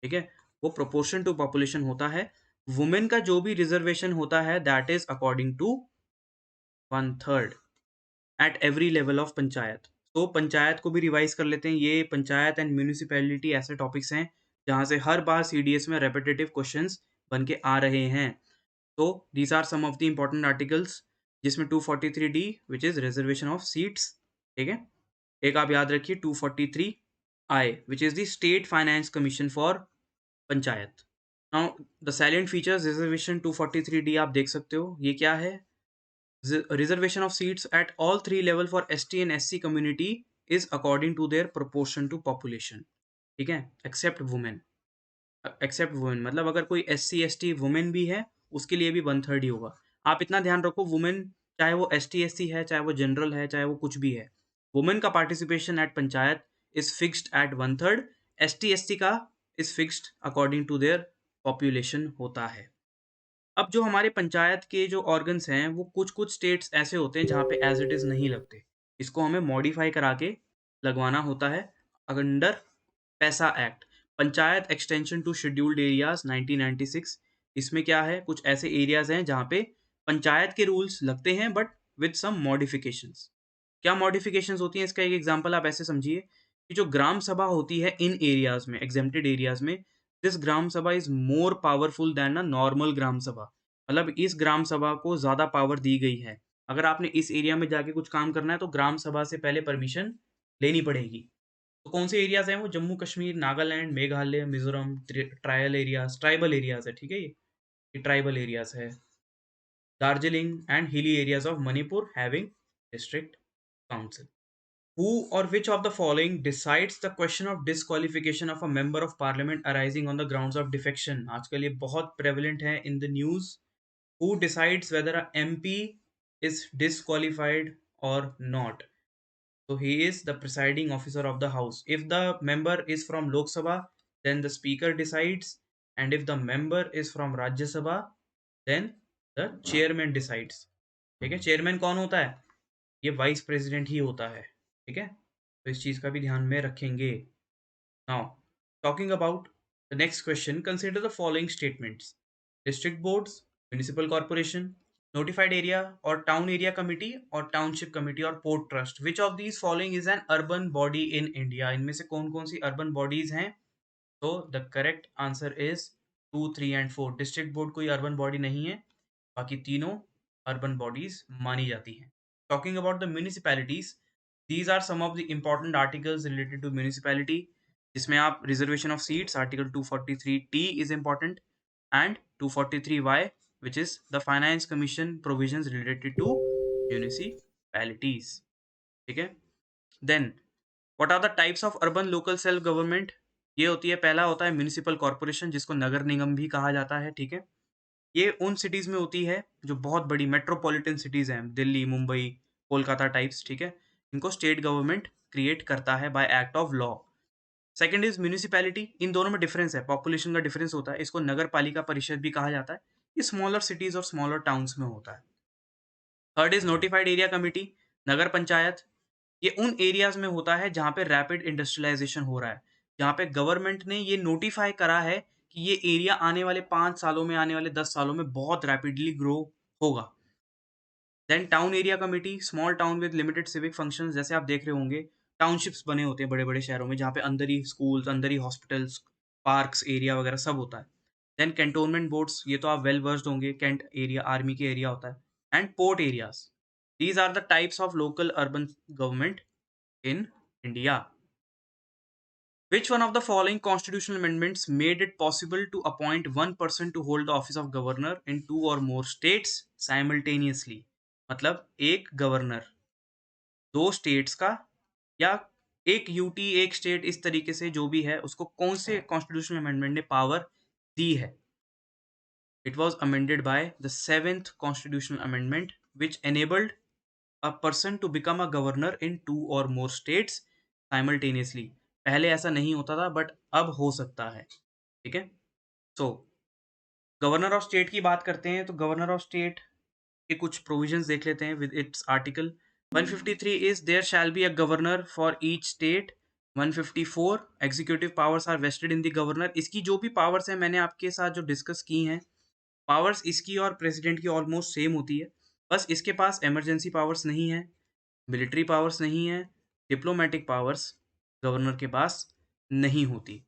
Speaker 1: ठीक है, वो प्रोपोर्शन टू पॉपुलेशन होता है। वुमेन का जो भी रिजर्वेशन होता है that is according to one third at every level of panchayat. तो पंचायत को भी रिवाइज कर लेते हैं। ये पंचायत एंड म्यूनिसिपैलिटी ऐसे टॉपिक्स हैं जहां से हर बार CDS में रेपिटेटिव क्वेश्चंस बन के आ रहे हैं। तो these are some of the important articles, जिसमें 243D which is reservation of seats. ठीक है, एक आप याद रखिए 243I which is the state finance commission for panchayat. Now the salient features reservation 243D आप देख सकते हो, ये क्या है? Reservation of seats at all three level for ST and SC community is according to their proportion to population. ठीक है, except women. Accept women मतलब अगर कोई SC/ST वुमेन भी है उसके लिए भी वन थर्ड ही होगा। आप इतना ध्यान रखो, वुमेन चाहे वो ST/SC है, चाहे वो जनरल है, चाहे वो कुछ भी है, वुमेन का participation at panchayat is fixed at one third. ST/SC का is fixed according to their population होता है। अब जो हमारे पंचायत के जो ऑर्गन्स हैं वो कुछ कुछ स्टेट्स ऐसे होते हैं जहाँ पे एज इट इज़ नहीं लगते, इसको हमें मॉडिफाई करा के लगवाना होता है under PESA act. Panchayat extension to scheduled areas 1996, इसमें क्या है, कुछ ऐसे एरियाज हैं जहाँ पे पंचायत के रूल्स लगते हैं बट विद सम मॉडिफिकेशंस। क्या मॉडिफिकेशंस होती हैं? इसका एक एग्जांपल आप ऐसे समझिए कि जो ग्राम सभा होती है इन एरियाज में, एग्जेम्प्टेड एरियाज में, this gram sabha is more powerful than a normal gram sabha. मतलब इस ग्राम सभा को ज्यादा पावर दी गई है। अगर आपने इस एरिया में जाके कुछ काम करना है तो ग्राम सभा से पहले परमिशन लेनी पड़ेगी। तो कौन से एरियाज हैं वो? Jammu Kashmir, Nagaland, Meghalaya, Mizoram, trial areas, tribal areas है। ठीक है, ये ट्राइबल एरियाज है। Darjeeling and hilly areas of Manipur having district council. Who or which of the following decides the question of disqualification of a member of parliament arising on the grounds of defection? आजकल ये बहुत prevalent है in the news. Who decides whether a MP is disqualified or not? So he is the presiding officer of the house. If the member is from Lok Sabha, then the speaker decides, and if the member is from Rajya Sabha, then the chairman decides. ठीक है, chairman कौन होता है? ये vice president ही होता है। ठीक है, तो इस चीज का भी ध्यान में रखेंगे। Now talking about the next question, consider the following statements. District boards, municipal corporation, notified area और टाउन एरिया कमिटी और टाउनशिप कमिटी और port trust, which of these following is an urban body in India? इनमें से कौन कौन सी urban bodies हैं? तो the correct answer is 2, 3 and 4। District board कोई अर्बन बॉडी नहीं है, बाकी तीनों अर्बन बॉडीज मानी जाती हैं। Talking about the municipalities, these are some of the important articles related to municipality, जिसमें आप reservation of seats article 243T is important and 243Y which is the finance commission provisions related to municipalities। ठीक है, then what are the types of urban local self government? ये होती है, पहला होता है म्यूनिसिपल कॉर्पोरेशन जिसको नगर निगम भी कहा जाता है। ठीक है, ये उन सिटीज में होती है जो बहुत बड़ी मेट्रोपॉलिटन सिटीज हैं, दिल्ली, मुंबई, कोलकाता टाइप्स। ठीक है, इनको स्टेट गवर्नमेंट क्रिएट करता है by act of law. Second is municipality, इन दोनों में डिफरेंस है, पॉपुलेशन का डिफरेंस होता है, इसको नगर पालिका परिषद भी कहा जाता है। ये स्मॉलर सिटीज और स्मॉलर टाउन्स में होता है। Third is notified area committee, nagar panchayat, ये उन एरियाज में होता है जहाँ पे रैपिड इंडस्ट्रियलाइजेशन हो रहा है, जहाँ पे गवर्नमेंट ने ये नोटिफाई करा है कि ये एरिया आने वाले 5 सालों में, आने वाले 10 सालों में बहुत रैपिडली ग्रो होगा। Then town area committee, small town with limited civic functions, जैसे आप देख रहे होंगे टाउनशिप्स बने होते हैं बड़े बड़े शहरों में जहाँ पे अंदर ही स्कूल्स, अंदर ही हॉस्पिटल्स, पार्क्स एरिया वगैरह सब होता है। देन कैंटोनमेंट बोर्ड्स, ये तो आप वेल वर्स्ड होंगे, कैंट एरिया आर्मी के एरिया होता है। And port areas, these are the types of local urban government in India. Which one of the following constitutional amendments made it possible to appoint one person to hold the office of governor in two or more states simultaneously? मतलब एक governor दो states का, या एक UT एक state, इस तरीके से जो भी है उसको कौन से कॉन्स्टिट्यूशनल अमेंडमेंट ने पावर दी है? It was amended by the seventh constitutional amendment which enabled a person to become a governor in two or more states simultaneously. पहले ऐसा नहीं होता था बट अब हो सकता है, ठीक है। सो गवर्नर ऑफ स्टेट की बात करते हैं तो गवर्नर ऑफ स्टेट के कुछ प्रोविजंस देख लेते हैं with its article 153 is there shall be a governor for each state. 154 executive powers are vested in the governor. इसकी जो भी पावर्स हैं मैंने आपके साथ जो डिस्कस की हैं, पावर्स इसकी और प्रेसिडेंट की ऑलमोस्ट सेम होती है, बस इसके पास इमरजेंसी पावर्स नहीं है, मिलिट्री पावर्स नहीं है, डिप्लोमेटिक पावर्स गवर्नर के पास नहीं होती।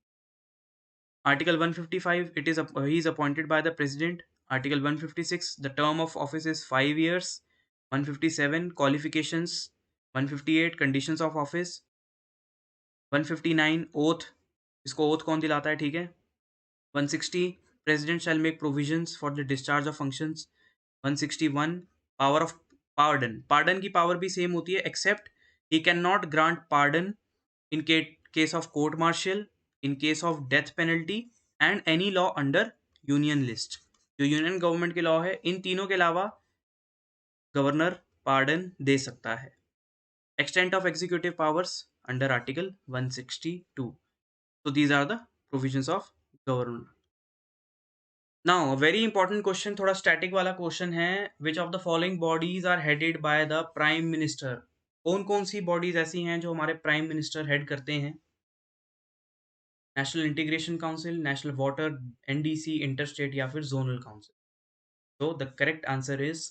Speaker 1: Article 155 it is he is appointed by the president. Article 156 the term of office is 5 years। 157 qualifications. 158 conditions of office. 159 oath, इसको ओथ कौन दिलाता है, ठीक है। 160 president shall make provisions for the discharge of functions. 161 power of pardon, pardon की power भी same होती है except he can not grant pardon in case of court martial, in case of death penalty and any law under union list. जो union government के law है इन तीनों के अलावा गवर्नर पार्डन दे सकता है। Extent of executive powers under article 162। so these are the provisions of governor. Now a very important question, थोड़ा static वाला क्वेश्चन है, which of the following bodies are headed by the prime minister? कौन कौन सी bodies ऐसी हैं जो हमारे prime minister head करते हैं? National integration council, national water, NDC, interstate या फिर जोनल काउंसिल? तो the correct answer is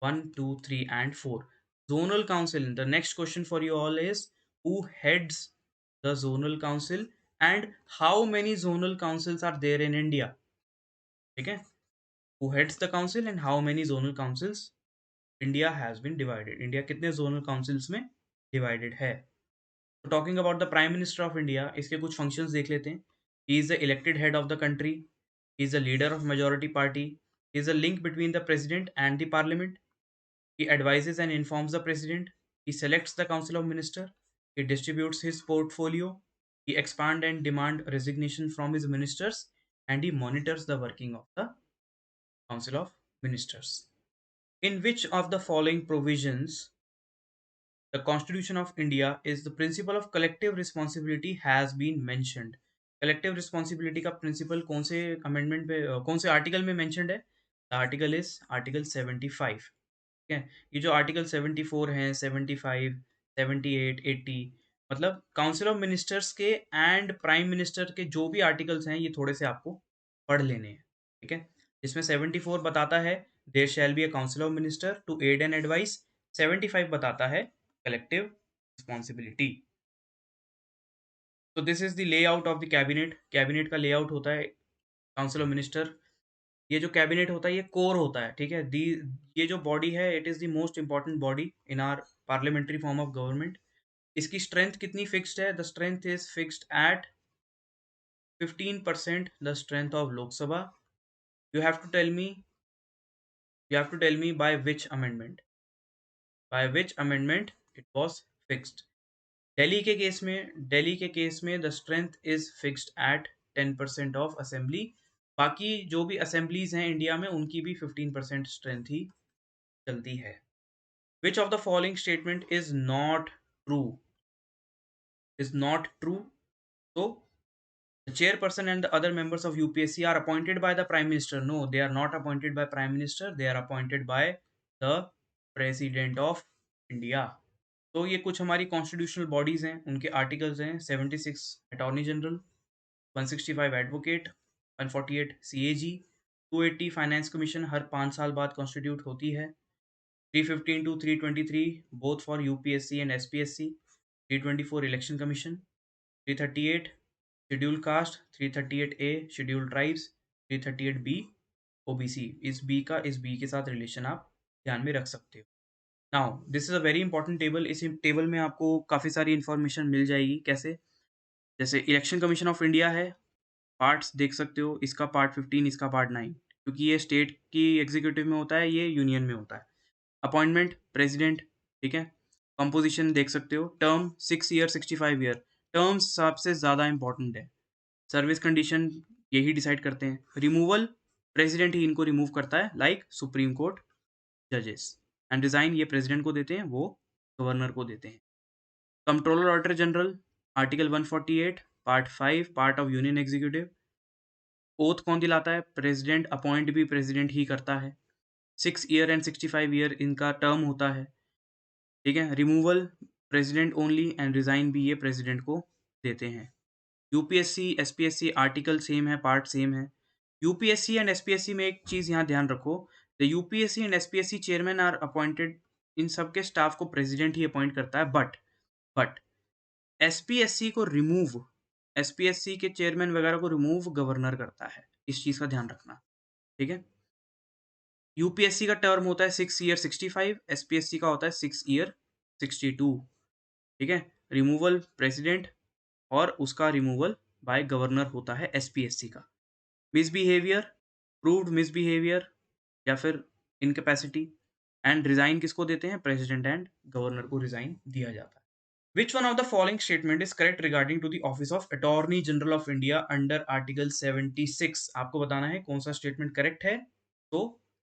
Speaker 1: 1, 2, 3 and 4 zonal council. The next question for you all is who heads the zonal council and how many zonal councils are there in India? ठीक है, who heads the council and how many zonal councils India has been divided. India कितने zonal councils में divided है? So talking about the Prime Minister of India, इसके कुछ functions देख लेते हैं. He is the elected head of the country. He is the leader of majority party. He is a link between the president and the parliament. He advises and informs the president. He selects the council of minister. He distributes his portfolio. He expand and demand resignation from his ministers, and he monitors the working of the council of ministers. In which of the following provisions the Constitution of India is the principle of collective responsibility has been mentioned? Collective responsibility का principle कौन से amendment पे कौन से article में mentioned है? The article is article 75. ठीक है, ये जो आर्टिकल 74 हैं, 75, 78, 80, मतलब काउंसिल ऑफ मिनिस्टर्स के एंड प्राइम मिनिस्टर के जो भी आर्टिकल्स हैं ये थोड़े से आपको पढ़ लेने हैं, ठीक है। इसमें 74 बताता है there shall be a council of minister to aid and advice. 75 बताता है कलेक्टिव रिस्पॉन्सिबिलिटी। तो this is the layout of the cabinet. Cabinet का लेआउट होता है काउंसिल ऑफ मिनिस्टर। ये जो कैबिनेट होता है ये कोर होता है, ठीक है। दी ये जो बॉडी है it is the most important body in our parliamentary form of government. इसकी स्ट्रेंथ कितनी फिक्स्ड है? The strength is fixed at 15% the strength of Lok Sabha. You have to tell me, you have to tell me by which amendment, by which amendment it was fixed? Delhi के case में the strength is fixed at 10% of assembly. बाकी जो भी assemblies हैं India में उनकी भी 15% strength ही चलती है। Which of the following statement is not true? Is not true. So the chairperson and the other members of UPSC are appointed by the prime minister. No, they are not appointed by prime minister. They are appointed by the president of India. तो ये कुछ हमारी constitutional bodies हैं, उनके articles हैं। 76 attorney general, 165 advocate, 148 CAG, 280 finance commission हर 5 साल बाद कॉन्स्टिट्यूट होती है। 315 to 323 both for UPSC and SPSC. 324 election commission. 338 scheduled caste, 338A scheduled tribes, 338B OBC। इस बी के साथ रिलेशन आप ध्यान में रख सकते हो। Now this is a very important table. इस टेबल में आपको काफ़ी सारी इंफॉर्मेशन मिल जाएगी। कैसे? जैसे इलेक्शन कमीशन ऑफ इंडिया है, पार्ट्स देख सकते हो, इसका पार्ट 15, इसका पार्ट 9, क्योंकि ये स्टेट की एग्जीक्यूटिव में होता है, ये यूनियन में होता है। अपॉइंटमेंट प्रेसिडेंट, ठीक है। कंपोजिशन देख सकते हो, टर्म 6 ईयर 65 ईयर, टर्म्स सबसे ज़्यादा इंपॉर्टेंट है। सर्विस कंडीशन यही डिसाइड करते हैं। रिमूवल प्रेसिडेंट ही इनको रिमूव करता है, लाइक सुप्रीम कोर्ट जजेस। एंड रिजाइन ये प्रेसिडेंट को देते हैं, वो गवर्नर को देते हैं। Controller auditor general, article 148 part 5, part of union executive. Oath कौन दिलाता है? प्रेसिडेंट, अपॉइंट भी प्रेसिडेंट ही करता है। 6 ईयर एंड 65 ईयर इनका टर्म होता है, ठीक है। Removal president only and resign भी ये प्रेसिडेंट को देते हैं। यूपीएससी एसपीएससी आर्टिकल सेम है, पार्ट सेम है। यूपीएससी एंड एसपीएससी में एक चीज यहाँ ध्यान रखो, the UPSC and SPSC chairman are appointed, इन सबके स्टाफ को प्रेसिडेंट ही अपॉइंट करता है। बट एसपीएससी को रिमूव, एसपीएससी के चेयरमैन वगैरह को रिमूव गवर्नर करता है, इस चीज का ध्यान रखना, ठीक है। यूपीएससी का टर्म होता है 6 ईयर 65, एसपीएससी का होता है 6 ईयर 62, ठीक है। रिमूवल प्रेसिडेंट और उसका रिमूवल बाय गवर्नर होता है एसपीएससी का। मिसबिहेवियर, प्रूव्ड मिसबिहेवियर या फिर इनकैपेसिटी, एंड रिजाइन किसको देते हैं? प्रेसिडेंट एंड गवर्नर को रिजाइन दिया जाता है। Which one of the following statement is correct regarding to the office of Attorney General of India under Article 76? आपको बताना है कौन सा स्टेटमेंट करेक्ट है। तो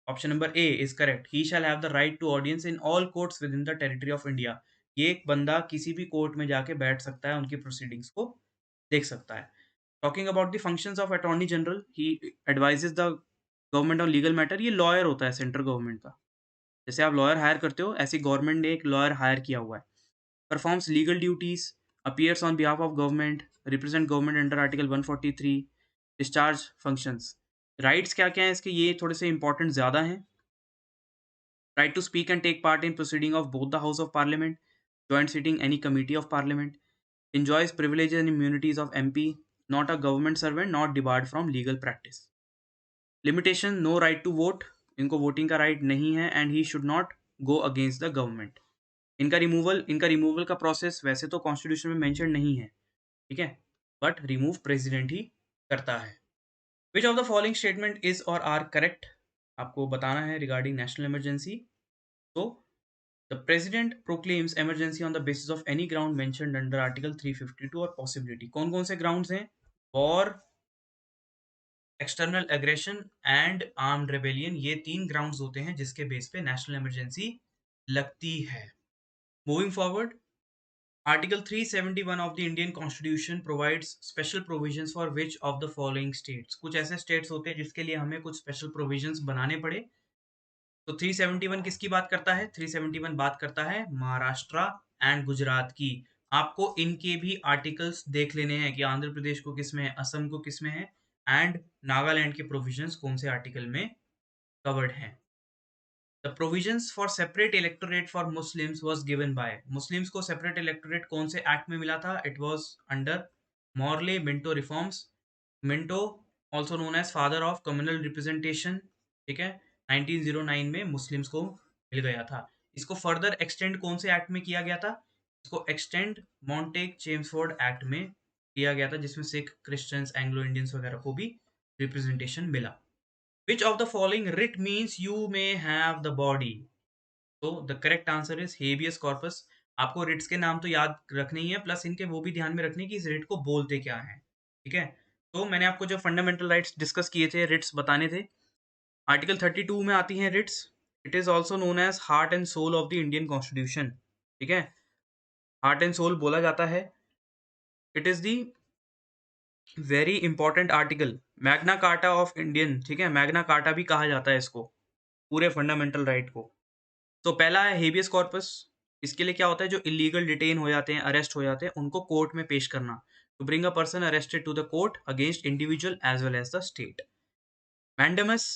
Speaker 1: option number A is correct, he shall have the right to audience in all courts within the territory of India. ये एक बंदा किसी भी कोर्ट में जाके बैठ सकता है, उनकी प्रोसीडिंग्स को देख सकता है। Talking about the functions of attorney general, he advises the government on legal matter. ये लॉयर होता है सेंट्रल गवर्नमेंट का, जैसे आप लॉयर हायर करते हो, ऐसे गवर्नमेंट ने एक लॉयर हायर किया हुआ है। Performs legal duties, appears on behalf of government, represent government under Article 143, discharge functions। Rights क्या क्या हैं इसके, ये थोड़े से इंपॉर्टेंट ज़्यादा हैं। Right to speak and take part in proceeding of both the house of parliament, joint sitting any committee of parliament, enjoys privileges and immunities of MP, not a government servant, not debarred from legal practice। Limitation, no right to vote, इनको voting का right नहीं है, and he should not go against the government. इनका removal का process वैसे तो constitution में mention नहीं है, ठीक है, बट रिमूव प्रेसिडेंट ही करता है। Which of the following statement is और आर करेक्ट, आपको बताना है रिगार्डिंग नेशनल इमरजेंसी। तो the president proclaims emergency on the basis of any ground mentioned under article 352 और पॉसिबिलिटी। कौन कौन से ग्राउंड्स हैं? War, external aggression and armed rebellion, ये 3 ग्राउंड्स होते हैं जिसके बेस पे नेशनल इमरजेंसी लगती है। Moving forward, Article 371 of the Indian Constitution provides special provisions for which of the following states? कुछ ऐसे states होते हैं जिसके लिए हमें कुछ special provisions बनाने पड़े। तो 371 किसकी बात करता है? 371 बात करता है महाराष्ट्र एंड गुजरात की। आपको इनके भी आर्टिकल्स देख लेने हैं कि आंध्र प्रदेश को किस में है, असम को किस में है, एंड नागालैंड के प्रोविजंस कौन से आर्टिकल में कवर्ड हैं। The provisions for separate electorate for Muslims was given by, Muslims को separate electorate कौन से एक्ट में मिला था? It was under Morley Minto reforms। Minto also known as father of communal representation, ठीक है, 1909 में मुस्लिम्स को मिल गया था। इसको फर्दर एक्सटेंड कौन से एक्ट में किया गया था? इसको एक्सटेंड मॉन्टेग चेम्सफोर्ड एक्ट में किया गया था, जिसमें सिख, क्रिश्चियंस, एंग्लो इंडियंस वगैरह को भी रिप्रेजेंटेशन मिला। Which of the following writ means you may have the body? तो the correct answer is habeas corpus। आपको रिट्स के नाम तो याद रखने ही है, प्लस इनके वो भी ध्यान में रखने की इस रिट को बोलते क्या है, ठीक है। तो मैंने आपको जो फंडामेंटल राइट्स डिस्कस किए थे, रिट्स बताने थे, आर्टिकल 32 में आती हैं writs. It is also known as heart and soul of the Indian constitution, ठीक है। हार्ट एंड सोल बोला जाता है, it is the very important article, Magna Carta of Indian, ठीक है, मैग्ना कार्टा भी कहा जाता है इसको, पूरे फंडामेंटल राइट को। तो पहला है हेबियस कॉर्पस। इसके लिए क्या होता है? जो इलीगल डिटेन हो जाते हैं, अरेस्ट हो जाते हैं, उनको कोर्ट में पेश करना, to bring a person arrested to the court against individual as well as the state. Mandamus,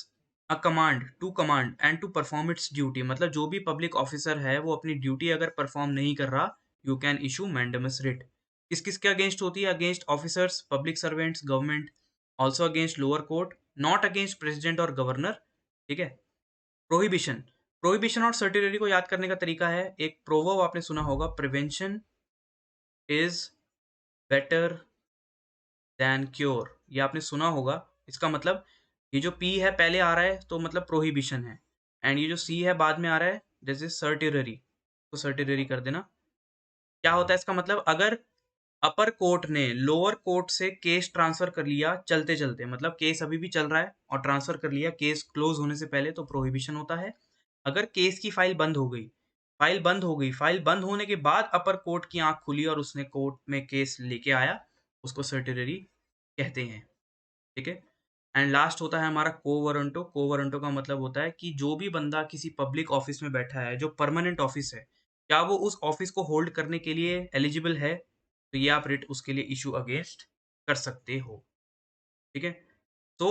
Speaker 1: a command to command and to perform its duty, मतलब जो भी पब्लिक ऑफिसर है वो अपनी ड्यूटी अगर परफॉर्म नहीं कर रहा, you can issue mandamus writ. किस किस के अगेंस्ट होती है? Against officers, public servants, government, also against lower court, not against president और गवर्नर, ठीक है। प्रोहिबिशन, प्रोहिबिशन और सर्टिलरी को याद करने का तरीका है, एक प्रोवर्ब आपने सुना होगा, prevention is better than cure, ये आपने सुना होगा। इसका मतलब ये जो पी है पहले आ रहा है तो मतलब प्रोहिबिशन है, एंड ये जो सी है बाद में आ रहा है जैसे सर्टेररी, तो सर्टेररी कर देना। क्या होता है इसका मतलब, अगर अपर कोर्ट ने लोअर कोर्ट से केस ट्रांसफर कर लिया चलते चलते, मतलब केस अभी भी चल रहा है और ट्रांसफर कर लिया केस क्लोज होने से पहले, तो प्रोहिबिशन होता है। अगर केस की फाइल बंद हो गई, फाइल बंद होने के बाद अपर कोर्ट की आंख खुली और उसने कोर्ट में केस लेके आया, उसको सर्टेररी कहते हैं। ठीक है। एंड लास्ट होता है हमारा कोवरंटो। कोवरंटो का मतलब होता है कि जो भी बंदा किसी पब्लिक ऑफिस में बैठा है, जो परमानेंट ऑफिस है, क्या वो उस ऑफिस को होल्ड करने के लिए एलिजिबल है, तो ये आप रिट उसके लिए इशू अगेंस्ट कर सकते हो। ठीक है। तो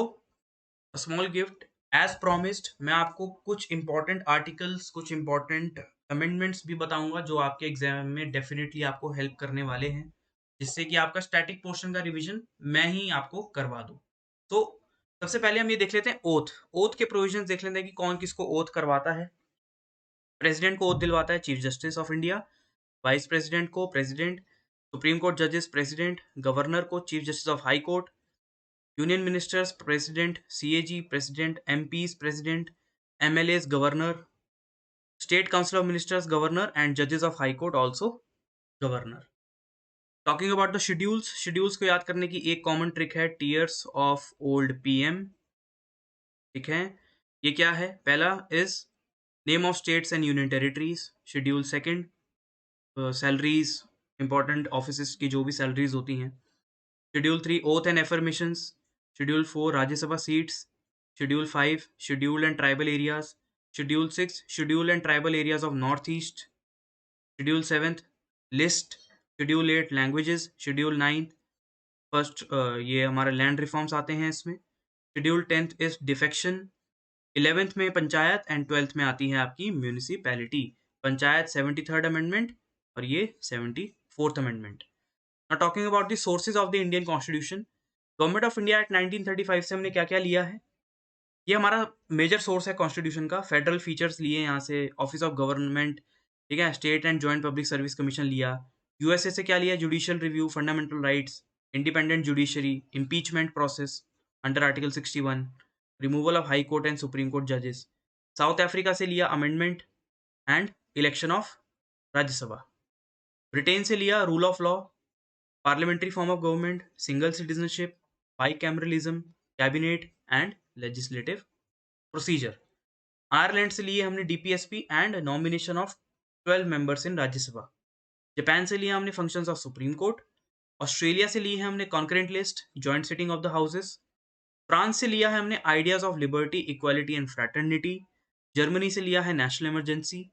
Speaker 1: स्मॉल गिफ्ट, एज प्रॉमिस्ड मैं आपको कुछ इंपॉर्टेंट आर्टिकल्स, कुछ इंपॉर्टेंट अमेंडमेंट्स भी बताऊंगा जो आपके एग्जाम में डेफिनेटली आपको हेल्प करने वाले हैं, जिससे कि आपका स्टैटिक पोर्शन का रिवीजन मैं ही आपको करवा दूं। तो सबसे पहले हम ये देख लेते हैं ओथ। ओथ के प्रोविजंस देख लेते हैं कि कौन किसको ओथ करवाता है। प्रेसिडेंट को ओथ दिलवाता है chief justice of India, vice president को प्रेसिडेंट, सुप्रीम कोर्ट जजेस प्रेसिडेंट, गवर्नर को chief justice of high court, union ministers president, CAG president, MPs president, MLAs governor, state council of ministers governor, and जजेस of high court also governor. Talking about the schedules, schedules को याद करने की एक common trick है, tears of old PM. ठीक है। ये क्या है, पहला is name of states and union territories, schedule second salaries, important office की जो भी सैलरीज होती हैं, schedule three oath and affirmations, schedule four Rajya Sabha seats, schedule five schedule and tribal areas, schedule six schedule and tribal areas of north east, schedule seventh list, schedule eight languages, schedule nine first ये हमारे land reforms आते हैं इसमें, schedule tenth is defection, 11th में panchayat, and 12th में आती है आपकी म्यूनिसिपैलिटी। पंचायत 73rd अमेंडमेंट और ये 74th amendment. Now talking about the sources of the Indian constitution, government of India act 1935 से हमने क्या क्या लिया है, ये हमारा मेजर सोर्स है कॉन्स्टिट्यूशन का। फेडरल फीचर्स लिए यहाँ से, ऑफिस ऑफ गवर्नमेंट, ठीक है, state and joint public service commission लिया। यूएसए से क्या लिया, judicial review, fundamental rights, independent judiciary, impeachment process under article 61, removal of high court and supreme court जजेस। साउथ अफ्रीका से लिया amendment and election of Rajya Sabha. Britain से लिया rule of law, parliamentary form of government, single citizenship, by cameralism, cabinet and legislative procedure. Ireland से लिए हमने DPSP and nomination of 12 members in Rajya Sabha. Japan से लिया हमने functions of supreme court. Australia से लिए है हमने concurrent list, joint sitting of the houses. France से लिया है हमने ideas of liberty, equality and fraternity. Germany से लिया है नेशनल इमरजेंसी।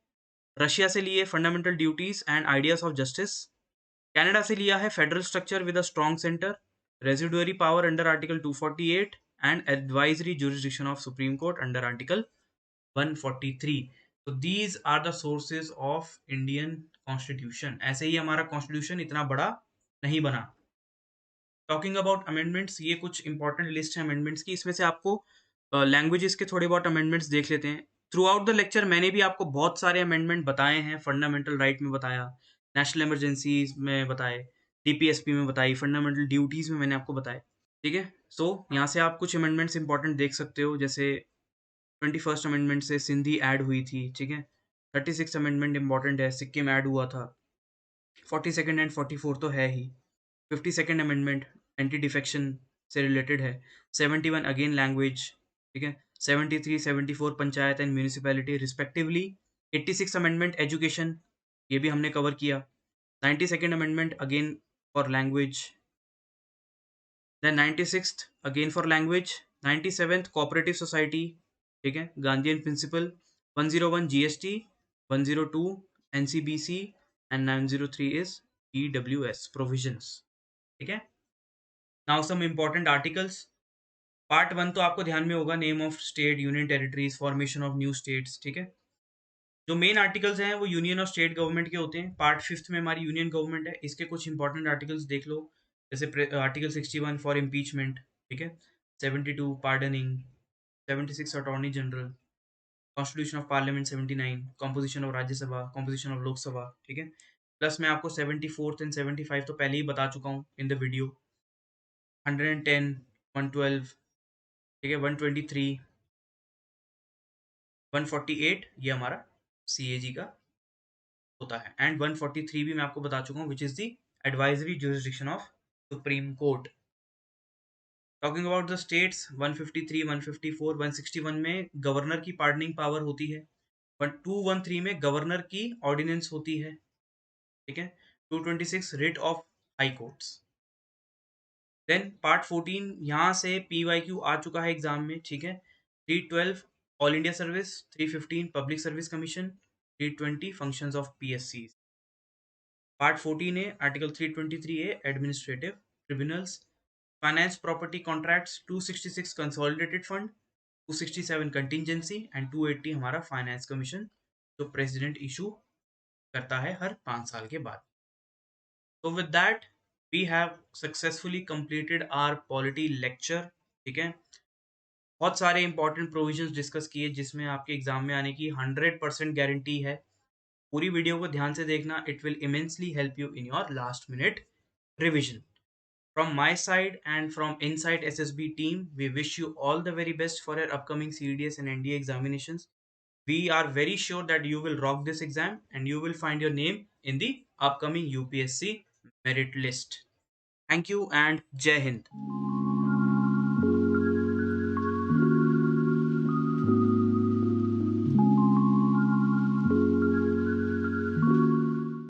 Speaker 1: रशिया से लिए fundamental duties and ideas of justice. Canada से लिया है federal structure with a strong centre, residuary power under article 248 and advisory jurisdiction of supreme court under article 143। तो these are the sources of Indian constitution. ऐसे ही हमारा constitution इतना बड़ा नहीं बना। टॉकिंग अबाउट अमेंडमेंट्स, ये कुछ इंपॉर्टेंट लिस्ट है अमेंडमेंट्स की। इसमें से आपको लैंग्वेजेस के थोड़े बहुत अमेंडमेंट्स देख लेते हैं। थ्रू आउट द लेक्चर मैंने भी आपको बहुत सारे अमेंडमेंट बताए हैं। फंडामेंटल राइट में बताया, नेशनल इमरजेंसीज में बताए, डीपीएसपी में बताई, फंडामेंटल ड्यूटीज में मैंने आपको बताया। ठीक है। सो यहाँ से आप कुछ अमेंडमेंट्स इंपॉर्टेंट देख सकते हो, जैसे 21st अमेंडमेंट से सिंधी ऐड हुई थी। ठीक है। 36 अमेंडमेंट इंपॉर्टेंट है, सिक्किम ऐड हुआ था। 42nd एंड 44 तो है ही। 52nd अमेंडमेंट एंटी डिफेक्शन से रिलेटेड है। 71 अगेन लैंग्वेज। ठीक है। 73 74 panchayat and municipality respectively. 86 amendment education, ये भी हमने कवर किया। 92nd amendment again for language, then 96th again for language. 97th cooperative society, ठीक है, Gandhian principle. 101 GST, 102 NCBC and 903 is EWS provisions. ठीक है। Now some important articles. Part one तो आपको ध्यान में होगा, name of state, union territories, formation of new states. ठीक है। जो मेन आर्टिकल्स हैं वो यूनियन और स्टेट गवर्नमेंट के होते हैं। पार्ट फिफ्थ में हमारी यूनियन गवर्नमेंट है, इसके कुछ इंपॉर्टेंट आर्टिकल्स देख लो, जैसे आर्टिकल 61 फॉर इम्पीचमेंट, ठीक है, 72 pardoning, 76 attorney general, constitution of parliament 79, composition of Rajya Sabha, composition of Lok Sabha. ठीक है। प्लस मैं आपको 74th एंड 75 तो पहले ही बता चुका हूँ इन द वीडियो। 110, 112, ठीक है, 123, 148 ये हमारा CAG का होता है। एंड 143 भी मैं आपको बता चुका हूँ, विच is the advisory jurisdiction of supreme court. Talking about the states, 153, 154, 161 में गवर्नर की पार्डनिंग पावर होती है। 213 में गवर्नर की ऑर्डिनेंस होती है, ठीक है। 226 writ of high courts. Then part 14 यहाँ से PYQ आ चुका है एग्जाम में, ठीक है। 312 all India service, 315 public service commission, 320 functions of PSC। Part 14 है article 323 A administrative tribunals, finance property contracts, 266 consolidated fund, 267 contingency and 280 हमारा फाइनेंस कमीशन जो प्रेसिडेंट इशू करता है हर 5 साल के बाद। तो with that we have successfully completed our polity lecture, ठीक है। बहुत सारे इंपॉर्टेंट प्रोविजंस डिस्कस किए जिसमें आपके एग्जाम में आने की 100% गारंटी है। पूरी वीडियो को ध्यान से देखना, it will immensely help you in your last minute revision. From my side and from Inside SSB team, we wish you all the very best for your upcoming CDS and NDA examinations. We are very sure that you will rock this exam and you will find your name in the upcoming UPSC merit list. Thank you and Jai Hind.